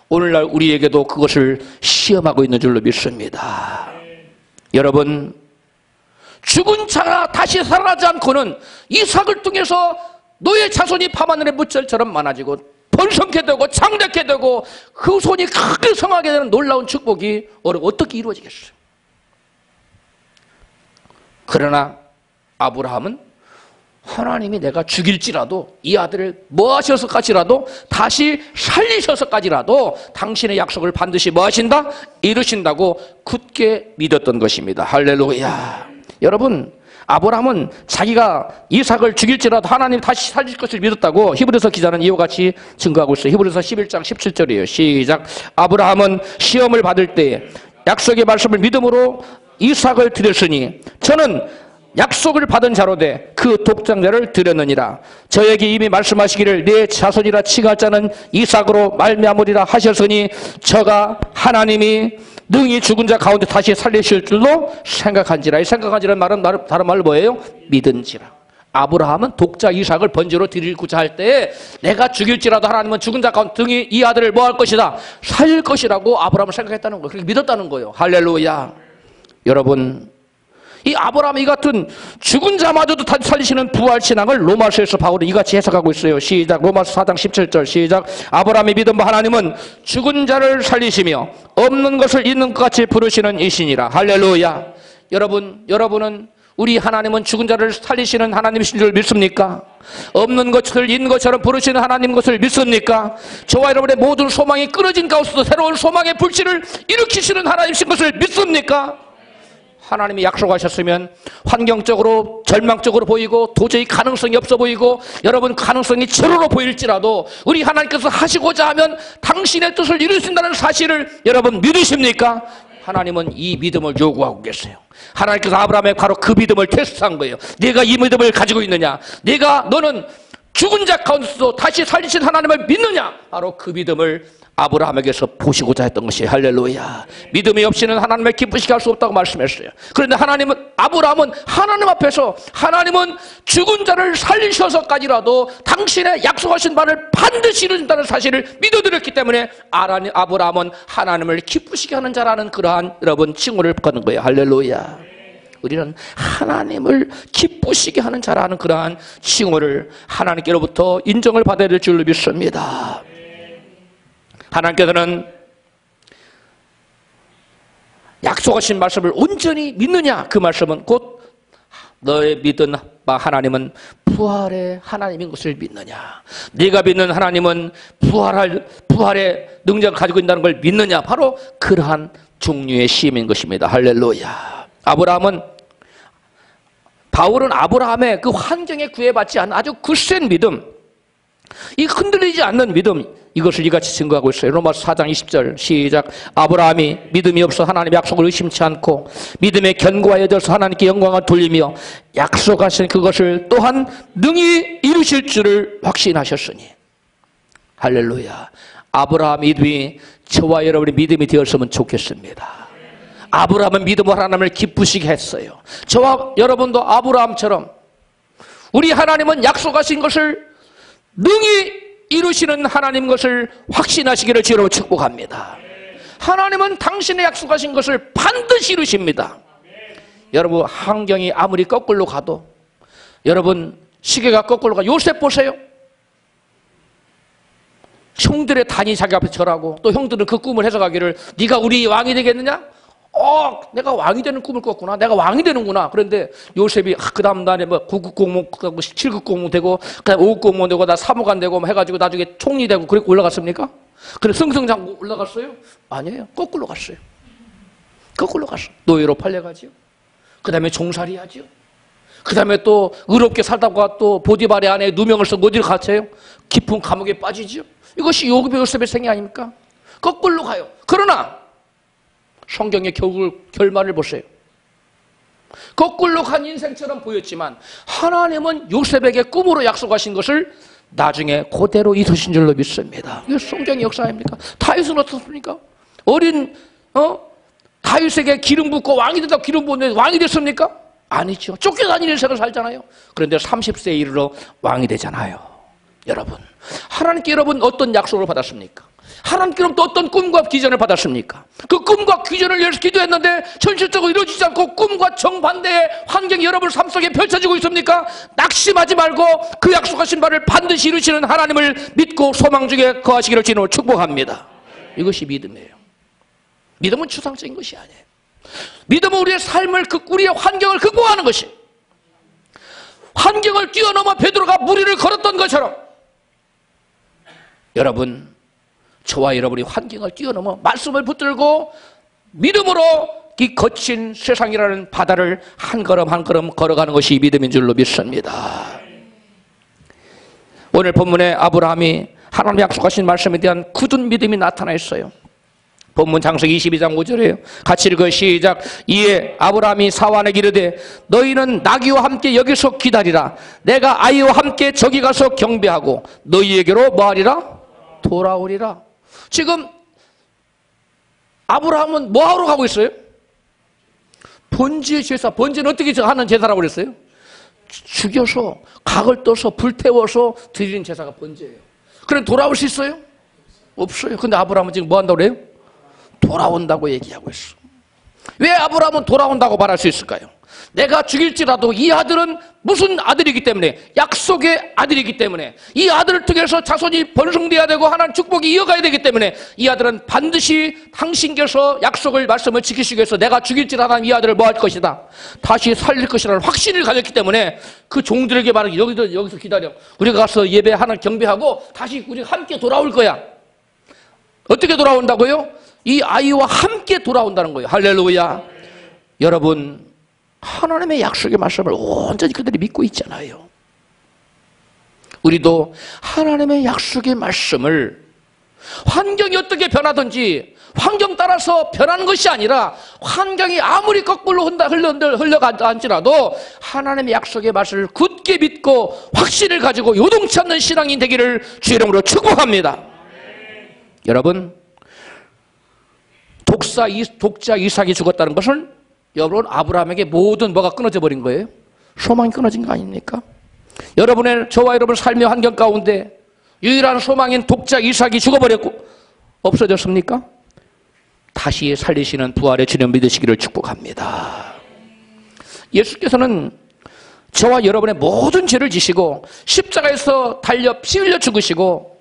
오늘날 우리에게도 그것을 시험하고 있는 줄로 믿습니다. 여러분, 죽은 자가 다시 살아나지 않고는 이삭을 통해서 너의 자손이 밤하늘의 무철처럼 많아지고 번성케 되고 창대케 되고 그 손이 크게 성하게 되는 놀라운 축복이 어떻게 이루어지겠어요? 그러나 아브라함은 하나님이 내가 죽일지라도 이 아들을 뭐 하셔서까지라도 다시 살리셔서까지라도 당신의 약속을 반드시 뭐 하신다? 이루신다고 굳게 믿었던 것입니다. 할렐루야. 여러분, 아브라함은 자기가 이삭을 죽일지라도 하나님 다시 살릴 것을 믿었다고 히브리서 기자는 이와 같이 증거하고 있어요. 히브리서 11장 17절이에요. 시작. 아브라함은 시험을 받을 때 약속의 말씀을 믿음으로 이삭을 드렸으니 저는 약속을 받은 자로 돼 그 독장자를 드렸느니라. 저에게 이미 말씀하시기를 내 자손이라 칭할 자는 이삭으로 말미암으리라 하셨으니 저가 하나님이 능히 죽은 자 가운데 다시 살리실 줄로 생각한지라. 이 생각한지라는 말은 다른 말로 뭐예요? 믿은지라. 아브라함은 독자 이삭을 번제로 드리고자 할 때 내가 죽일지라도 하나님은 죽은 자 가운데 등이 이 아들을 뭐 할 것이다? 살릴 것이라고 아브라함은 생각했다는 거예요. 그렇게 믿었다는 거예요. 할렐루야. 여러분, 이 아브라함 이 같은 죽은 자마저도 다시 살리시는 부활신앙을 로마서에서 바울은 이같이 해석하고 있어요. 시작. 로마서 4장 17절 시작. 아브라함이 믿은 바 하나님은 죽은 자를 살리시며 없는 것을 있는 것 같이 부르시는 이시니라. 할렐루야. 여러분은 우리 하나님은 죽은 자를 살리시는 하나님이신 줄 믿습니까? 없는 것을 있는 것처럼 부르시는 하나님 것을 믿습니까? 저와 여러분의 모든 소망이 끊어진 가운데서 새로운 소망의 불씨를 일으키시는 하나님이신 것을 믿습니까? 하나님이 약속하셨으면 환경적으로 절망적으로 보이고 도저히 가능성이 없어 보이고 여러분 가능성이 제로로 보일지라도 우리 하나님께서 하시고자 하면 당신의 뜻을 이루신다는 사실을 여러분 믿으십니까? 하나님은 이 믿음을 요구하고 계세요. 하나님께서 아브라함의 바로 그 믿음을 테스트한 거예요. 내가 이 믿음을 가지고 있느냐? 너는 죽은 자 가운데서 다시 살리신 하나님을 믿느냐? 바로 그 믿음을 아브라함에게서 보시고자 했던 것이 할렐루야. 믿음이 없이는 하나님을 기쁘시게 할 수 없다고 말씀했어요. 그런데 아브라함은 하나님 앞에서 하나님은 죽은 자를 살리셔서까지라도 당신의 약속하신 바를 반드시 이루신다는 사실을 믿어들였기 때문에 아브라함은 하나님을 기쁘시게 하는 자라는 그러한 여러분 칭호를 받는 거예요. 할렐루야. 우리는 하나님을 기쁘시게 하는 자라는 그러한 칭호를 하나님께로부터 인정을 받아야 될 줄로 믿습니다. 하나님께서는 약속하신 말씀을 온전히 믿느냐? 그 말씀은 곧 너의 믿은 바 하나님은 부활의 하나님인 것을 믿느냐? 네가 믿는 하나님은 부활의 능력을 가지고 있다는 걸 믿느냐? 바로 그러한 종류의 시임인 것입니다. 할렐루야. 바울은 아브라함의 그 환경에 구애받지 않은 아주 굳센 믿음, 이 흔들리지 않는 믿음, 이것을 이같이 증거하고 있어요. 로마서 4장 20절 시작. 아브라함이 믿음이 없어 하나님의 약속을 의심치 않고 믿음의 견고하여 져서 하나님께 영광을 돌리며 약속하신 그것을 또한 능히 이루실 줄을 확신하셨으니. 할렐루야. 아브라함 믿음이 저와 여러분의 믿음이 되었으면 좋겠습니다. 아브라함은 믿음으로 하나님을 기쁘시게 했어요. 저와 여러분도 아브라함처럼 우리 하나님은 약속하신 것을 능히 이루시는 하나님 것을 확신하시기를 주로 축복합니다. 하나님은 당신의 약속하신 것을 반드시 이루십니다. 여러분 환경이 아무리 거꾸로 가도 여러분 시계가 거꾸로 가 요셉 보세요. 형들의 단이 자기 앞에 절하고 또 형들은 그 꿈을 해석하기를 네가 우리 왕이 되겠느냐? 내가 왕이 되는 꿈을 꿨구나. 내가 왕이 되는구나. 그런데 요셉이 그 다음 날에 뭐 9급 공무, 7급 공무 되고 그다음에 5급 공무 되고 나 사무관 되고 뭐 해가지고 나중에 총리 되고 그렇게 올라갔습니까? 그래 승승장구 올라갔어요? 아니에요. 거꾸로 갔어요. 거꾸로 갔어. 노예로 팔려가지요. 그 다음에 종살이 하지요. 그 다음에 또 의롭게 살다가 또 보디발의 안에 누명을 써서 어디를 갇혀요? 깊은 감옥에 빠지지요. 이것이 요셉의 생애 아닙니까? 거꾸로 가요. 그러나 성경의 결말을 보세요. 거꾸로 간 인생처럼 보였지만 하나님은 요셉에게 꿈으로 약속하신 것을 나중에 그대로 이루신 줄로 믿습니다. 이게 성경의 역사입니까? 다윗은 어떻습니까? 어린 다윗에게 기름 붓고 왕이 된다고 기름 부었는데 왕이 됐습니까? 아니죠. 쫓겨다니는 인생을 살잖아요. 그런데 30세에 이르러 왕이 되잖아요. 여러분 하나님께 여러분 어떤 약속을 받았습니까? 하나님께로부터 어떤 꿈과 비전을 받았습니까? 그 꿈과 비전을 위해서 기도했는데 현실적으로 이루어지지 않고 꿈과 정반대의 환경이 여러분 삶 속에 펼쳐지고 있습니까? 낙심하지 말고 그 약속하신 바를 반드시 이루시는 하나님을 믿고 소망 중에 거하시기를 주님으로 축복합니다. 이것이 믿음이에요. 믿음은 추상적인 것이 아니에요. 믿음은 우리의 삶을 우리의 환경을 극복하는 것이, 환경을 뛰어넘어 베드로가 무리를 걸었던 것처럼 여러분 저와 여러분이 환경을 뛰어넘어 말씀을 붙들고 믿음으로 이 거친 세상이라는 바다를 한 걸음 한 걸음 걸어가는 것이 믿음인 줄로 믿습니다. 오늘 본문에 아브라함이 하나님 약속하신 말씀에 대한 굳은 믿음이 나타나 있어요. 본문 창세기 22장 5절이에요. 같이 읽어요. 시작. 이에 아브라함이 사환에게 이르되 너희는 나귀와 함께 여기서 기다리라. 내가 아이와 함께 저기 가서 경배하고 너희에게로 뭐하리라? 돌아오리라. 지금 아브라함은 뭐하러 가고 있어요? 번제의 제사. 번제는 어떻게 하는 제사라고 그랬어요? 죽여서 각을 떠서 불태워서 드리는 제사가 번제예요. 그럼 돌아올 수 있어요? 없어요. 근데 아브라함은 지금 뭐 한다고 그래요? 돌아온다고 얘기하고 있어. 왜 아브라함은 돌아온다고 말할 수 있을까요? 내가 죽일지라도 이 아들은 무슨 아들이기 때문에, 약속의 아들이기 때문에, 이 아들을 통해서 자손이 번성돼야 되고 하나님 축복이 이어가야 되기 때문에 이 아들은 반드시 당신께서 약속을 말씀을 지키시기 위해서 내가 죽일지라도 이 아들을 뭐 할 것이다, 다시 살릴 것이라는 확신을 가졌기 때문에 그 종들에게 말하기, 여기서 기다려, 우리가 가서 예배 하나 경배하고 다시 우리가 함께 돌아올 거야. 어떻게 돌아온다고요? 이 아이와 함께 돌아온다는 거예요. 할렐루야. 여러분, 하나님의 약속의 말씀을 온전히 그들이 믿고 있잖아요. 우리도 하나님의 약속의 말씀을 환경이 어떻게 변하든지 환경 따라서 변하는 것이 아니라, 환경이 아무리 거꾸로 흘러간지라도 하나님의 약속의 말씀을 굳게 믿고 확신을 가지고 요동치 않는 신앙이 되기를 주의 이름으로 축복합니다. 여러분, 독자 이삭이 죽었다는 것은 여러분, 아브라함에게 모든 뭐가 끊어져 버린 거예요? 소망이 끊어진 거 아닙니까? 여러분의, 저와 여러분 삶의 환경 가운데 유일한 소망인 독자 이삭이 죽어버렸고 없어졌습니까? 다시 살리시는 부활의 주님 믿으시기를 축복합니다. 예수께서는 저와 여러분의 모든 죄를 지시고 십자가에서 달려 피 흘려 죽으시고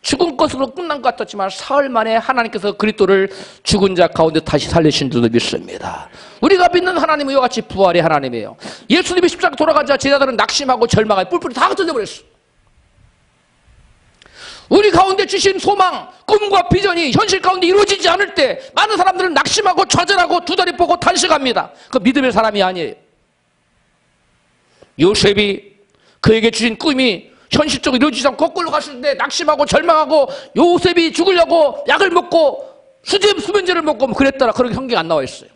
죽은 것으로 끝난 것 같았지만 사흘 만에 하나님께서 그리스도를 죽은 자 가운데 다시 살리신 줄도 믿습니다. 우리가 믿는 하나님은 이와 같이 부활의 하나님이에요. 예수님이 십자가 돌아가자 제자들은 낙심하고 절망하고 뿔뿔이 다 흩어져 버렸어. 우리 가운데 주신 소망, 꿈과 비전이 현실 가운데 이루어지지 않을 때 많은 사람들은 낙심하고 좌절하고 두 다리 뻗고 탄식합니다. 그 믿음의 사람이 아니에요. 요셉이 그에게 주신 꿈이 현실적으로 이루어지지 않고 거꾸로 갔을 때 낙심하고 절망하고 요셉이 죽으려고 약을 먹고 수면제를 먹고 그랬더라. 그런 경계가 안 나와 있어요.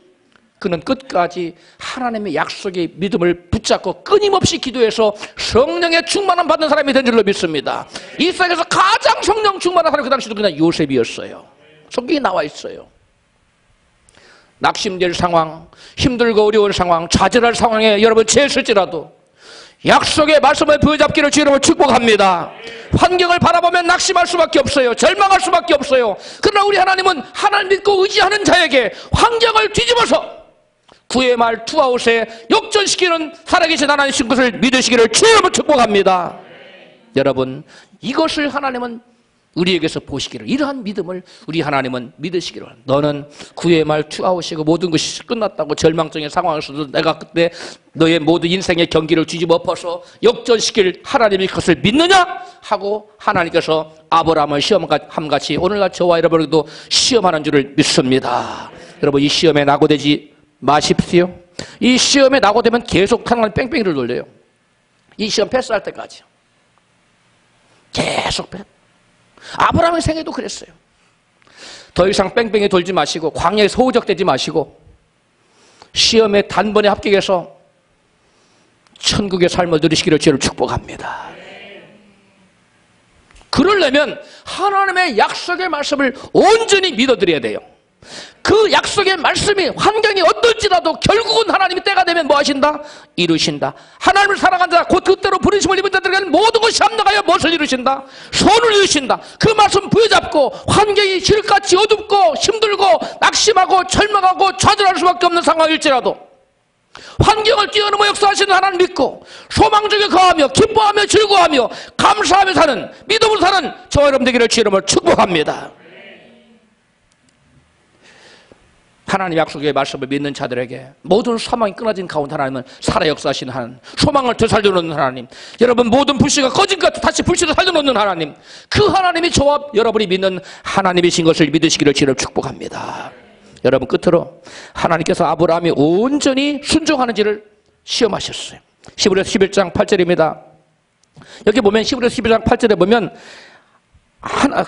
그는 끝까지 하나님의 약속의 믿음을 붙잡고 끊임없이 기도해서 성령의 충만함 받는 사람이 된 줄로 믿습니다. 이 세상에서 가장 성령 충만한 사람이 그 당시도 그냥 요셉이었어요. 성경에 나와 있어요. 낙심될 상황, 힘들고 어려운 상황, 좌절할 상황에 여러분 처했을지라도 약속의 말씀을 부여잡기를 주의 이름으로 축복합니다. 환경을 바라보면 낙심할 수밖에 없어요. 절망할 수밖에 없어요. 그러나 우리 하나님은 하나님 믿고 의지하는 자에게 환경을 뒤집어서 구의 말 투아웃에 역전시키는 살아계신 하나님이신 것을 믿으시기를 주의 이름으로 축복합니다. 여러분, 이것을 하나님은 우리에게서 보시기를, 이러한 믿음을 우리 하나님은 믿으시기를, 너는 구의 말 투아웃이고 모든 것이 끝났다고 절망적인 상황에서도 내가 그때 너의 모든 인생의 경기를 뒤집어 엎어서 역전시킬 하나님의 것을 믿느냐? 하고 하나님께서 아브라함을 시험함같이 오늘날 저와 여러분에게도 시험하는 줄을 믿습니다. 여러분, 이 시험에 낙오되지 마십시오. 이 시험에 낙오되면 계속 하나님 뺑뺑이를 돌려요. 이 시험 패스할 때까지 계속 아브라함의 생애도 그랬어요. 더 이상 뺑뺑이 돌지 마시고 광야에 소우적대지 마시고 시험에 단번에 합격해서 천국의 삶을 누리시기를 주를 축복합니다. 그러려면 하나님의 약속의 말씀을 온전히 믿어드려야 돼요. 그 약속의 말씀이 환경이 어떨지라도 결국은 하나님이 때가 되면 뭐 하신다? 이루신다. 하나님을 사랑한 자, 곧 그때로 부르심을 입은 자들에게는 모든 것이 합력하여 무엇을 이루신다? 선을 이루신다. 그 말씀 부여잡고 환경이 실같이 어둡고 힘들고 낙심하고 절망하고 좌절할 수밖에 없는 상황일지라도 환경을 뛰어넘어 역사하시는 하나님 믿고 소망적에 거하며 기뻐하며 즐거워하며 감사하며 사는, 믿음으로 사는 저와 여러분 되기를 주의 이름으로 축복합니다. 하나님 약속의 말씀을 믿는 자들에게 모든 소망이 끊어진 가운데 하나님은 살아 역사하시는 하나님, 소망을 되살려놓는 하나님, 여러분 모든 불씨가 꺼진 것 다시 불씨를 살려놓는 하나님, 그 하나님이 저와 여러분이 믿는 하나님이신 것을 믿으시기를 주를 축복합니다. 여러분, 끝으로 하나님께서 아브라함이 온전히 순종하는지를 시험하셨어요. 히브리서 11장 8절입니다. 여기 보면 히브리서 11장 8절에 보면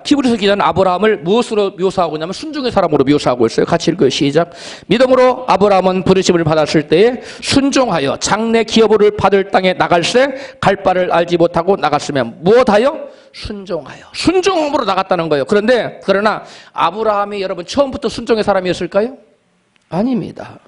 히브리서 기자는 아브라함을 무엇으로 묘사하고 있냐면 순종의 사람으로 묘사하고 있어요. 같이 읽어요. 시작. 믿음으로 아브라함은 부르심을 받았을 때에 순종하여 장래 기업을 받을 땅에 나갈새 갈 바를 알지 못하고 나갔으면 무엇하여? 순종하여. 순종함으로 나갔다는 거예요. 그러나 아브라함이 여러분 처음부터 순종의 사람이었을까요? 아닙니다.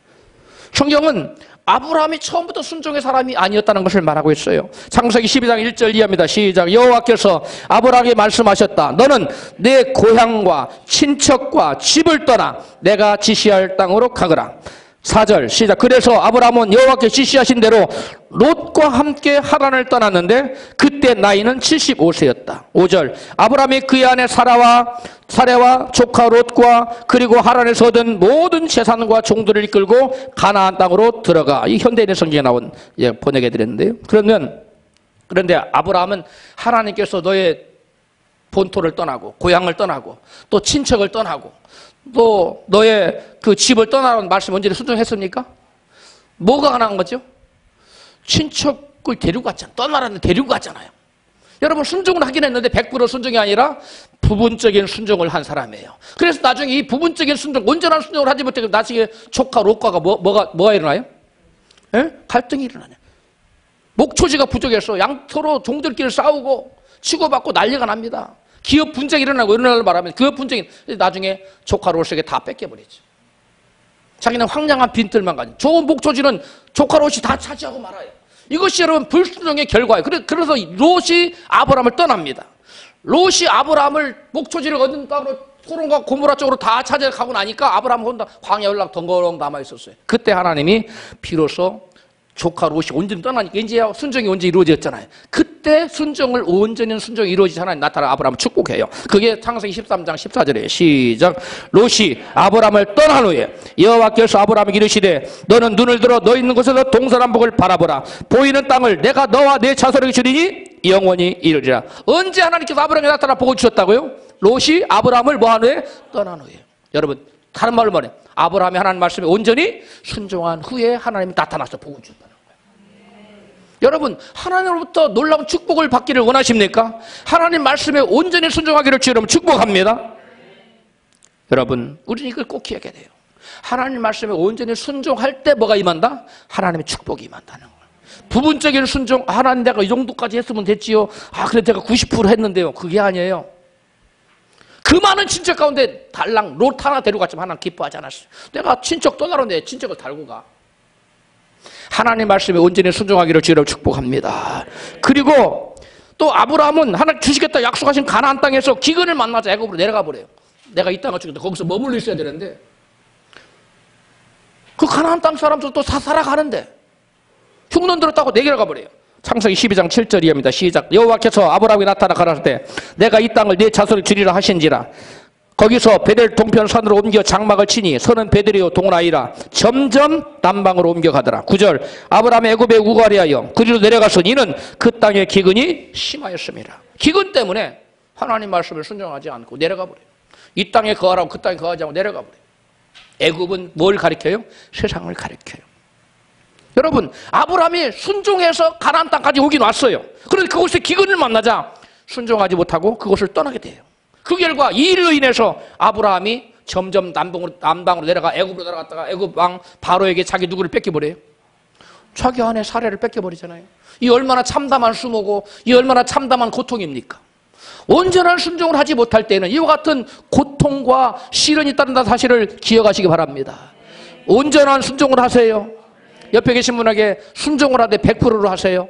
성경은 아브라함이 처음부터 순종의 사람이 아니었다는 것을 말하고 있어요. 창세기 12장 1절 이하입니다. 시작. 여호와께서 아브라함에게 말씀하셨다. 너는 내 고향과 친척과 집을 떠나 내가 지시할 땅으로 가거라. 4절 시작. 그래서 아브라함은 여호와께 지시하신 대로 롯과 함께 하란을 떠났는데 그때 나이는 75세였다. 5절 아브라함이 그의 아내 사라와 조카 롯과 그리고 하란에서 얻은 모든 재산과 종들을 이끌고 가나안 땅으로 들어가. 이 현대인의 성경에 나온 번역해 드렸는데요. 그런데 아브라함은 하나님께서 너의 본토를 떠나고 고향을 떠나고 또 친척을 떠나고 또 너의 그 집을 떠나라는 말씀 언제 순종했습니까? 뭐가 가능한 거죠? 친척을 데리고 갔잖아요. 떠나라는 데리고 갔잖아요. 여러분 순종을 하긴 했는데 100% 순종이 아니라 부분적인 순종을 한 사람이에요. 그래서 나중에 이 부분적인 순종, 온전한 순종을 하지 못해 나중에 조카 롯과가 뭐가 일어나요? 예? 갈등이 일어나요. 목초지가 부족해서 양서로 종들끼리 싸우고 치고받고 난리가 납니다. 기업 분쟁이 일어나고 말하면 기업 분쟁이 나중에 조카 롯에게 다 뺏겨버리죠. 자기는 황량한 빈들만 가지고 좋은 목초지는 조카 롯이 다 차지하고 말아요. 이것이 여러분 불순종의 결과예요. 그래서 롯이 아브라함을 떠납니다. 롯이 아브라함을 목초지를 얻은 땅으로 소돔과 고모라 쪽으로 다 차지하고 나니까 아브라함은 혼자 광야에 올라 덩그렁 남아있었어요. 그때 하나님이 비로소 조카 롯이 온전히 떠나니까 이제 순종이 온전히 이루어졌잖아요. 그때 온전히 순종이 이루어지자 하나님 나타나 아브라함을 축복해요. 그게 창세기 13장 14절에 시작. 롯이 아브라함을 떠난 후에 여호와께서 아브라함에게 이르시되 너는 눈을 들어 너 있는 곳에서 동서남북을 바라보라. 보이는 땅을 내가 너와 내 자손에게 주리니 영원히 이르리라. 언제 하나님께서 아브라함에게 나타나 복을 주셨다고요? 롯이 아브라함을 뭐한 후에? 떠난 후에. 여러분 다른 말로 말해 아브라함이 하나님 말씀에 온전히 순종한 후에 하나님이 나타나서 복을 주셨다는 거예요. 여러분 하나님으로부터 놀라운 축복을 받기를 원하십니까? 하나님 말씀에 온전히 순종하기를 주여 여러분 축복합니다. 여러분 우리는 이걸 꼭 기억해야 돼요. 하나님 말씀에 온전히 순종할 때 뭐가 임한다? 하나님의 축복이 임한다는 거예요. 부분적인 순종, 하나님 내가 이 정도까지 했으면 됐지요. 그래 제가 90% 했는데요. 그게 아니에요. 그 많은 친척 가운데 달랑 롯 하나 데려갔지만 하나는 기뻐하지 않았어요. 내가 친척 떠나는데 친척을 달고 가. 하나님 말씀에 온전히 순종하기를 주여 축복합니다. 그리고 또 아브라함은 하나님 주시겠다 약속하신 가나안 땅에서 기근을 만나자 애굽으로 내려가 버려요. 내가 이 땅을 주겠다. 거기서 머물러 있어야 되는데 그 가나안 땅 사람들 또 살아가는데 흉년 들었다고 내려가 버려요. 창세기 12장 7절 이하입니다. 시작. 여호와께서 아브라함에게 나타나 가라사대 때 내가 이 땅을 네 자손에 주리라 하신지라. 거기서 베델 동편 산으로 옮겨 장막을 치니 선은 베델이요 동은 아이라. 점점 남방으로 옮겨가더라. 9절 아브라함의 애굽에 우거하리하여 그리로 내려가서 이는 그 땅의 기근이 심하였습니다. 기근 때문에 하나님 말씀을 순종하지 않고 내려가 버려요. 이 땅에 거하라고 그 땅에 거하지 않고 내려가 버려요. 애굽은 뭘 가리켜요? 세상을 가리켜요. 여러분 아브라함이 순종해서 가나안 땅까지 오긴 왔어요. 그런데 그곳에 기근을 만나자 순종하지 못하고 그곳을 떠나게 돼요. 그 결과 이 일로 인해서 아브라함이 점점 남방으로 내려가 애굽으로 내려갔다가 애굽 왕 바로에게 자기 누구를 뺏겨버려요? 자기 아내 사례를 뺏겨버리잖아요. 이 얼마나 참담한 수모고 이 얼마나 참담한 고통입니까? 온전한 순종을 하지 못할 때는 이와 같은 고통과 시련이 따른다는 사실을 기억하시기 바랍니다. 온전한 순종을 하세요. 옆에 계신 분에게 순종을 하되 100%로 하세요.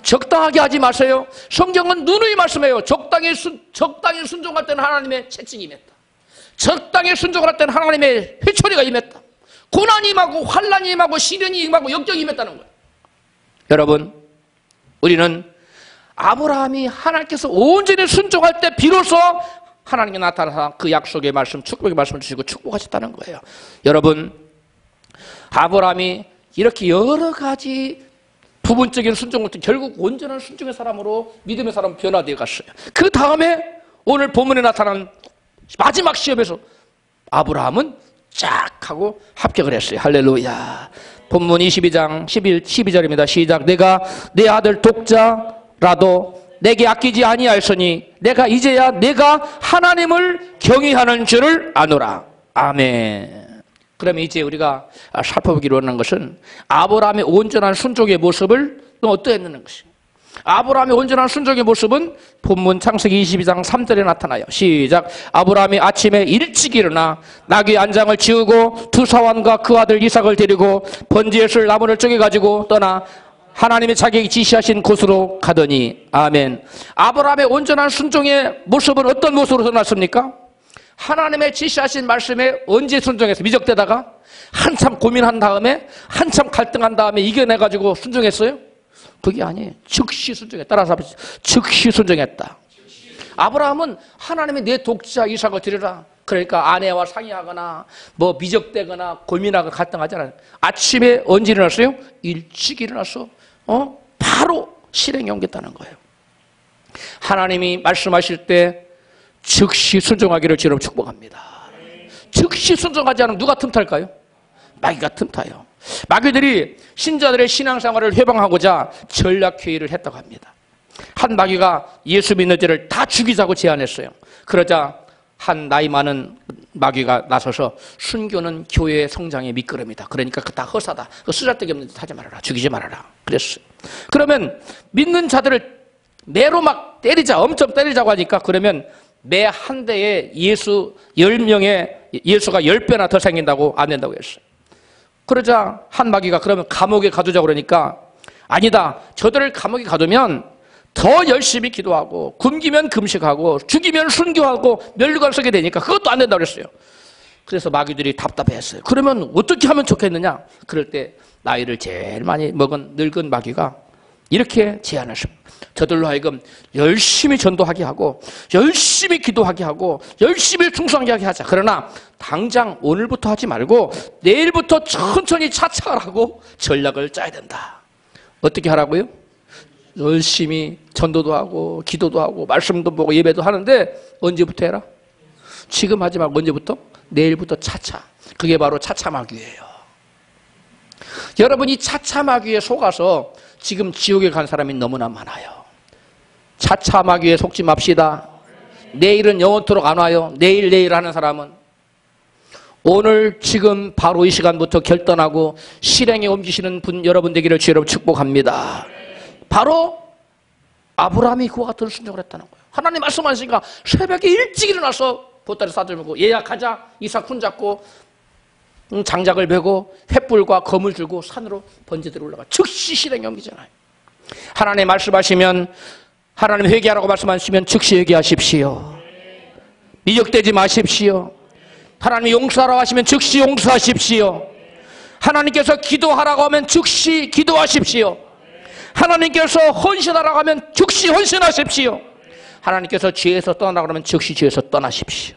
적당하게 하지 마세요. 성경은 누누이 말씀해요. 적당히 순종할 때는 하나님의 채찍이 임했다. 적당히 순종을 할 때는 하나님의 회초리가 임했다. 고난이 임하고 환난이 임하고 시련이 임하고 역경이 임했다는 거예요. 여러분 우리는 아브라함이 하나님께서 온전히 순종할 때 비로소 하나님께 나타나서 그 약속의 말씀, 축복의 말씀을 주시고 축복하셨다는 거예요. 여러분 아브라함이 이렇게 여러 가지 부분적인 순종을 통해 결국 온전한 순종의 사람으로 믿음의 사람으로 변화되어 갔어요. 그 다음에 오늘 본문에 나타난 마지막 시험에서 아브라함은 쫙 하고 합격을 했어요. 할렐루야. 본문 22장 12절입니다. 시작. 내가 내 아들 독자라도 내게 아끼지 아니하였으니 내가 이제야 내가 하나님을 경외하는 줄을 아노라. 아멘. 그러면 이제 우리가 살펴보기로 하는 것은 아브라함의 온전한 순종의 모습을 어떠했느냐는 것입니다. 아브라함의 온전한 순종의 모습은 본문 창세기 22장 3절에 나타나요. 시작. 아브라함이 아침에 일찍 일어나 나귀 안장을 지우고 두 사환과 그 아들 이삭을 데리고 번지에 쓸 나무를 쪼개가지고 떠나 하나님이 자기에게 지시하신 곳으로 가더니. 아멘. 아브라함의 온전한 순종의 모습은 어떤 모습으로 드러났습니까? 하나님의 지시하신 말씀에 언제 순종해서 미적대다가 한참 고민한 다음에 한참 갈등한 다음에 이겨내가지고 순종했어요? 그게 아니에요. 즉시 순종했다. 따라서 즉시 순종했다. 아브라함은 하나님이 내 독자 이삭을 드리라. 그러니까 아내와 상의하거나 뭐 미적대거나 고민하거나 갈등하지 않아요. 아침에 언제 일어났어요? 일찍 일어나서 바로 실행에 옮겼다는 거예요. 하나님이 말씀하실 때 즉시 순종하기를 주님 축복합니다. 즉시 순종하지 않으면 누가 틈탈까요? 마귀가 틈타요. 마귀들이 신자들의 신앙생활을 회방하고자 전략회의를 했다고 합니다. 한 마귀가 예수 믿는 자를 다 죽이자고 제안했어요. 그러자 한 나이 많은 마귀가 나서서 순교는 교회의 성장의 미끄럼이다. 그러니까 그 다 허사다. 그 쓰잘데기 없는 짓 하지 말아라. 죽이지 말아라. 그랬어요. 그러면 믿는 자들을 매로 막 때리자, 엄청 때리자고 하니까 그러면 매 한 대에 예수 10명의 예수가 10배나 더 생긴다고 안 된다고 했어요. 그러자 한 마귀가 그러면 감옥에 가두자고 그러니까 아니다. 저들을 감옥에 가두면 더 열심히 기도하고 굶기면 금식하고 죽이면 순교하고 면류관 쓰게 되니까 그것도 안 된다고 그랬어요. 그래서 마귀들이 답답했어요. 그러면 어떻게 하면 좋겠느냐? 그럴 때 나이를 제일 많이 먹은 늙은 마귀가 이렇게 제안했습니다. 저들로 하여금 열심히 전도하게 하고 열심히 기도하게 하고 열심히 충성하게 하자. 그러나 당장 오늘부터 하지 말고 내일부터 천천히 차차하라고 전략을 짜야 된다. 어떻게 하라고요? 열심히 전도도 하고 기도도 하고 말씀도 보고 예배도 하는데 언제부터 해라? 지금 하지 말고 언제부터? 내일부터 차차. 그게 바로 차차마귀예요. 여러분이 차차마귀에 속아서 지금 지옥에 간 사람이 너무나 많아요. 차차마귀에 속지 맙시다. 내일은 영원토록 안 와요. 내일 하는 사람은 오늘 지금 바로 이 시간부터 결단하고 실행에 옮기시는 분 여러분 되기를 주여 여러분 축복합니다. 바로 아브라함이 그와 같은 순종을 했다는 거예요. 하나님 말씀하시니까 새벽에 일찍 일어나서 보따리 싸들고 얘야 가자. 이삭 손잡고 장작을 베고 횃불과 검을 들고 산으로 번제대로 올라가. 즉시 실행에 옮기잖아요. 하나님 말씀하시면 하나님 회개하라고 말씀하시면 즉시 회개하십시오. 미적대지 마십시오. 하나님 용서하라고 하시면 즉시 용서하십시오. 하나님께서 기도하라고 하면 즉시 기도하십시오. 하나님께서 헌신하라고 하면 즉시 헌신하십시오. 하나님께서 죄에서 떠나라고 하면 즉시 죄에서 떠나십시오.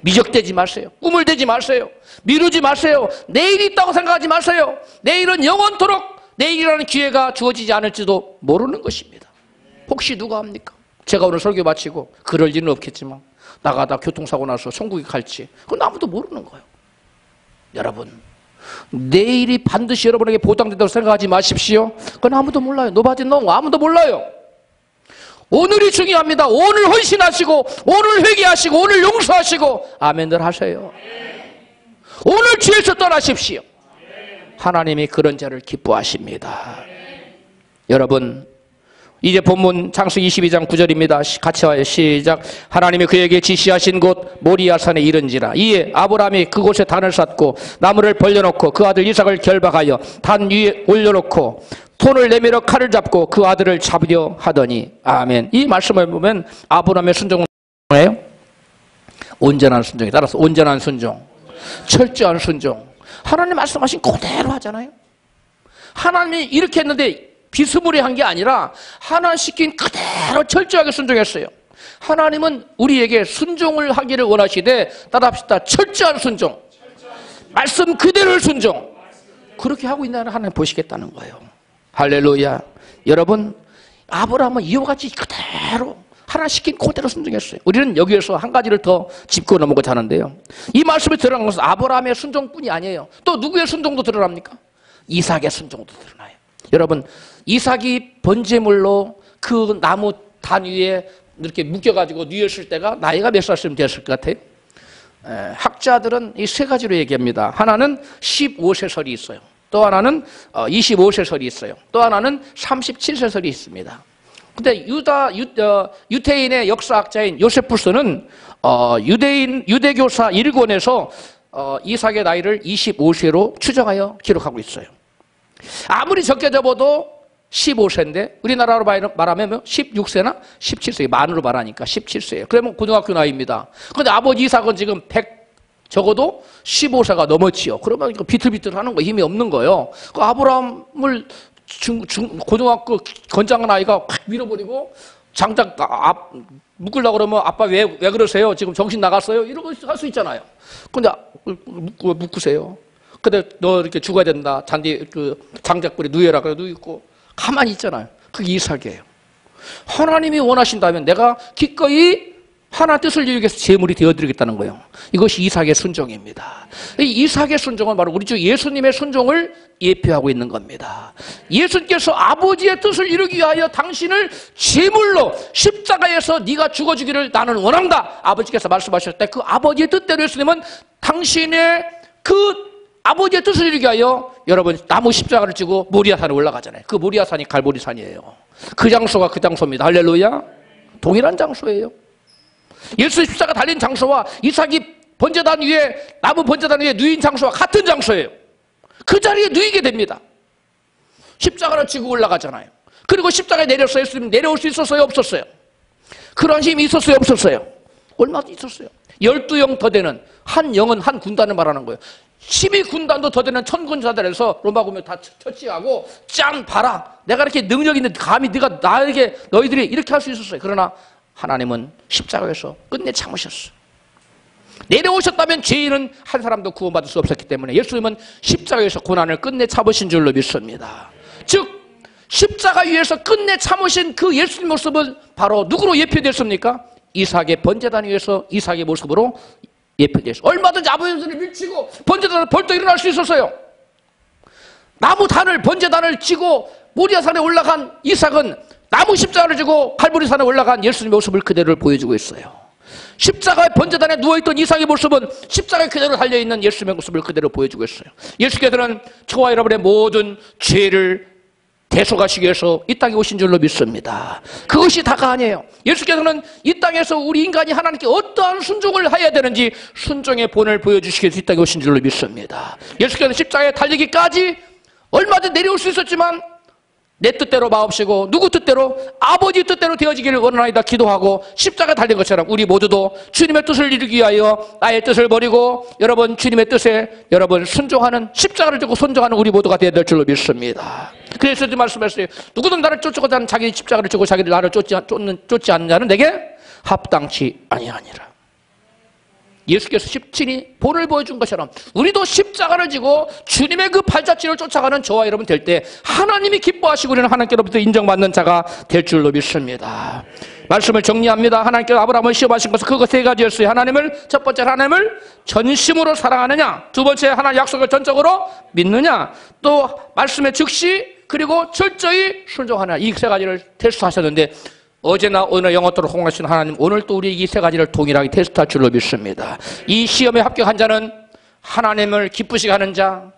미적대지 마세요. 꿈을 대지 마세요. 미루지 마세요. 내일이 있다고 생각하지 마세요. 내일은 영원토록 내일이라는 기회가 주어지지 않을지도 모르는 것입니다. 혹시 누가 합니까? 제가 오늘 설교 마치고 그럴 일은 없겠지만 나가다 교통사고 나서 천국에 갈지 그건 아무도 모르는 거예요. 여러분 내일이 반드시 여러분에게 보장된다고 생각하지 마십시오. 그건 아무도 몰라요. 노바디 노 아무도 몰라요. 오늘이 중요합니다. 오늘 헌신하시고 오늘 회개하시고 오늘 용서하시고 아멘들 하세요. 오늘 죄에서 떠나십시오. 하나님이 그런 자를 기뻐하십니다. 여러분 이제 본문 창세기 22장 9절입니다. 같이 와요. 시작. 하나님이 그에게 지시하신 곳 모리아산에 이른지라. 이에 아브라함이 그곳에 단을 쌓고 나무를 벌려놓고 그 아들 이삭을 결박하여 단 위에 올려놓고 손을 내밀어 칼을 잡고 그 아들을 잡으려 하더니 아멘. 이 말씀을 보면 아브라함의 순종은 뭐예요? 온전한 순종에 따라서 온전한 순종, 철저한 순종. 하나님 말씀하신 그대로 하잖아요. 하나님이 이렇게 했는데 비스무리한 게 아니라 하나님 시킨 그대로 철저하게 순종했어요. 하나님은 우리에게 순종을 하기를 원하시되 따라합시다. 철저한 순종, 말씀 그대로의 순종. 그렇게 하고 있는 하나님 보시겠다는 거예요. 할렐루야. 여러분 아브라함은 이와 같이 그대로 하나님 시킨 그대로 순종했어요. 우리는 여기에서 한 가지를 더 짚고 넘어가자 하는데요. 이 말씀이 드러난 것은 아브라함의 순종뿐이 아니에요. 또 누구의 순종도 드러납니까? 이삭의 순종도 드러나요. 여러분 이삭이 번제물로 그 나무 단 위에 이렇게 묶여가지고 뉘었을 때가 나이가 몇 살쯤 되었을 것 같아요? 학자들은 이 세 가지로 얘기합니다. 하나는 15세설이 있어요. 또 하나는 25세설이 있어요. 또 하나는 37세설이 있습니다. 근데 유태인의 역사학자인 요세푸스는 유대교사 1권에서 이삭의 나이를 25세로 추정하여 기록하고 있어요. 아무리 적게 접어도 15세인데 우리나라로 말하면 16세나 17세, 만으로 말하니까 17세예요. 그러면 고등학교 나이입니다. 그런데 아버지 이삭은 지금 100 적어도 15세가 넘었지요. 그러면 이거 비틀비틀하는 거 힘이 없는 거예요. 그 아브라함을 고등학교 건장한 아이가 확 밀어버리고 장작 묶으려고 그러면 아빠 왜 그러세요? 지금 정신 나갔어요? 이런 거 할 수 있잖아요. 근데 묶으세요. 근데 너 이렇게 죽어야 된다. 잔디 장작불에 누워라. 그래 누있고 가만히 있잖아요. 그게 이삭이에요. 하나님이 원하신다면 내가 기꺼이 하나님 뜻을 이루기 위해서 제물이 되어드리겠다는 거예요. 이것이 이삭의 순종입니다. 이 이삭의 순종은 바로 우리 주 예수님의 순종을 예표하고 있는 겁니다. 예수님께서 아버지의 뜻을 이루기 위하여 당신을 제물로 십자가에서 네가 죽어주기를 나는 원한다. 아버지께서 말씀하셨을 때 그 아버지의 뜻대로 예수님은 당신의 그 아버지의 뜻을 이루기 위하여 여러분 나무 십자가를 지고 모리아산에 올라가잖아요. 그 모리아산이 갈보리산이에요. 그 장소가 그 장소입니다. 할렐루야. 동일한 장소예요. 예수 십자가 달린 장소와 이삭이 번제단 위에 나무 번제단 위에 누인 장소와 같은 장소예요. 그 자리에 누이게 됩니다. 십자가를 지고 올라가잖아요. 그리고 십자가에 내렸어요. 예수님 내려올 수 있었어요? 없었어요? 그런 힘이 있었어요? 없었어요? 얼마나 있었어요? 12영 더 되는 한 영은 한 군단을 말하는 거예요. 12군단도 더 되는 천군자들에서 로마 군을 다 처치하고 짠 봐라. 내가 이렇게 능력 있는데 감히 네가 나에게 너희들이 이렇게 할 수 있었어요. 그러나 하나님은 십자가에서 끝내 참으셨어. 내려오셨다면 죄인은 한 사람도 구원받을 수 없었기 때문에 예수님은 십자가에서 고난을 끝내 참으신 줄로 믿습니다. 즉 십자가 위에서 끝내 참으신 그 예수님 모습은 바로 누구로 예표됐습니까? 이삭의 번제단 위에서 이삭의 모습으로 예표됐어요. 얼마든지 아버지를 밀치고 번제단을 벌떡 일어날 수 있었어요. 나무 단을 번제단을 치고 모리아산에 올라간 이삭은 나무 십자가를 지고 갈보리산에 올라간 예수님의 모습을 그대로 보여주고 있어요. 십자가의 번제단에 누워있던 이삭의 모습은 십자가에 그대로 달려있는 예수님의 모습을 그대로 보여주고 있어요. 예수께서는 저와 여러분의 모든 죄를 대속하시기 위해서 이 땅에 오신 줄로 믿습니다. 그것이 다가 아니에요. 예수께서는 이 땅에서 우리 인간이 하나님께 어떠한 순종을 해야 되는지 순종의 본을 보여주시기 위해서 이 땅에 오신 줄로 믿습니다. 예수께서는 십자가에 달리기까지 얼마든지 내려올 수 있었지만 내 뜻대로 마옵시고 누구 뜻대로 아버지 뜻대로 되어지기를 원하나이다 기도하고 십자가에 달린 것처럼 우리 모두도 주님의 뜻을 이루기 위하여 나의 뜻을 버리고 여러분 주님의 뜻에 여러분 순종하는 십자가를 지고 순종하는 우리 모두가 되어야 될 줄로 믿습니다. 그래서 말씀했어요. 누구든 나를 쫓고자 하는 자기 십자가를 지고 자기를 나를 쫓지 않는 자는 내게 합당치 아니하니라. 예수께서 십친이 본을 보여준 것처럼 우리도 십자가를 지고 주님의 그 발자취를 쫓아가는 저와 여러분 될 때 하나님이 기뻐하시고 우리는 하나님께로부터 인정받는 자가 될 줄로 믿습니다. 말씀을 정리합니다. 하나님께서 아브라함을 시험하신 것은 그거 세 가지였어요. 하나님을 첫 번째 하나님을 전심으로 사랑하느냐, 두 번째 하나님 약속을 전적으로 믿느냐, 또 말씀의 즉시 그리고 철저히 순종하느냐, 이 세 가지를 테스트하셨는데 어제나 오늘 영원토록 홍하신 하나님 오늘 또 우리 이 세 가지를 동일하게 테스트할 줄로 믿습니다. 이 시험에 합격한 자는 하나님을 기쁘시게 하는 자,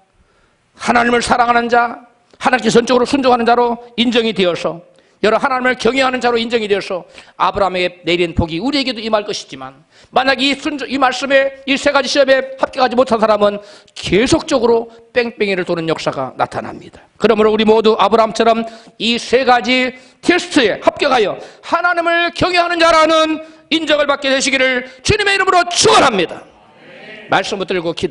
하나님을 사랑하는 자, 하나님께 전적으로 순종하는 자로 인정이 되어서 여러 하나님을 경외하는 자로 인정이 되어서 아브라함에게 내린 복이 우리에게도 임할 것이지만 만약 이 말씀에 이 세 가지 시험에 합격하지 못한 사람은 계속적으로 뺑뺑이를 도는 역사가 나타납니다. 그러므로 우리 모두 아브라함처럼 이 세 가지 테스트에 합격하여 하나님을 경외하는 자라는 인정을 받게 되시기를 주님의 이름으로 축원합니다. 말씀 붙들고 기도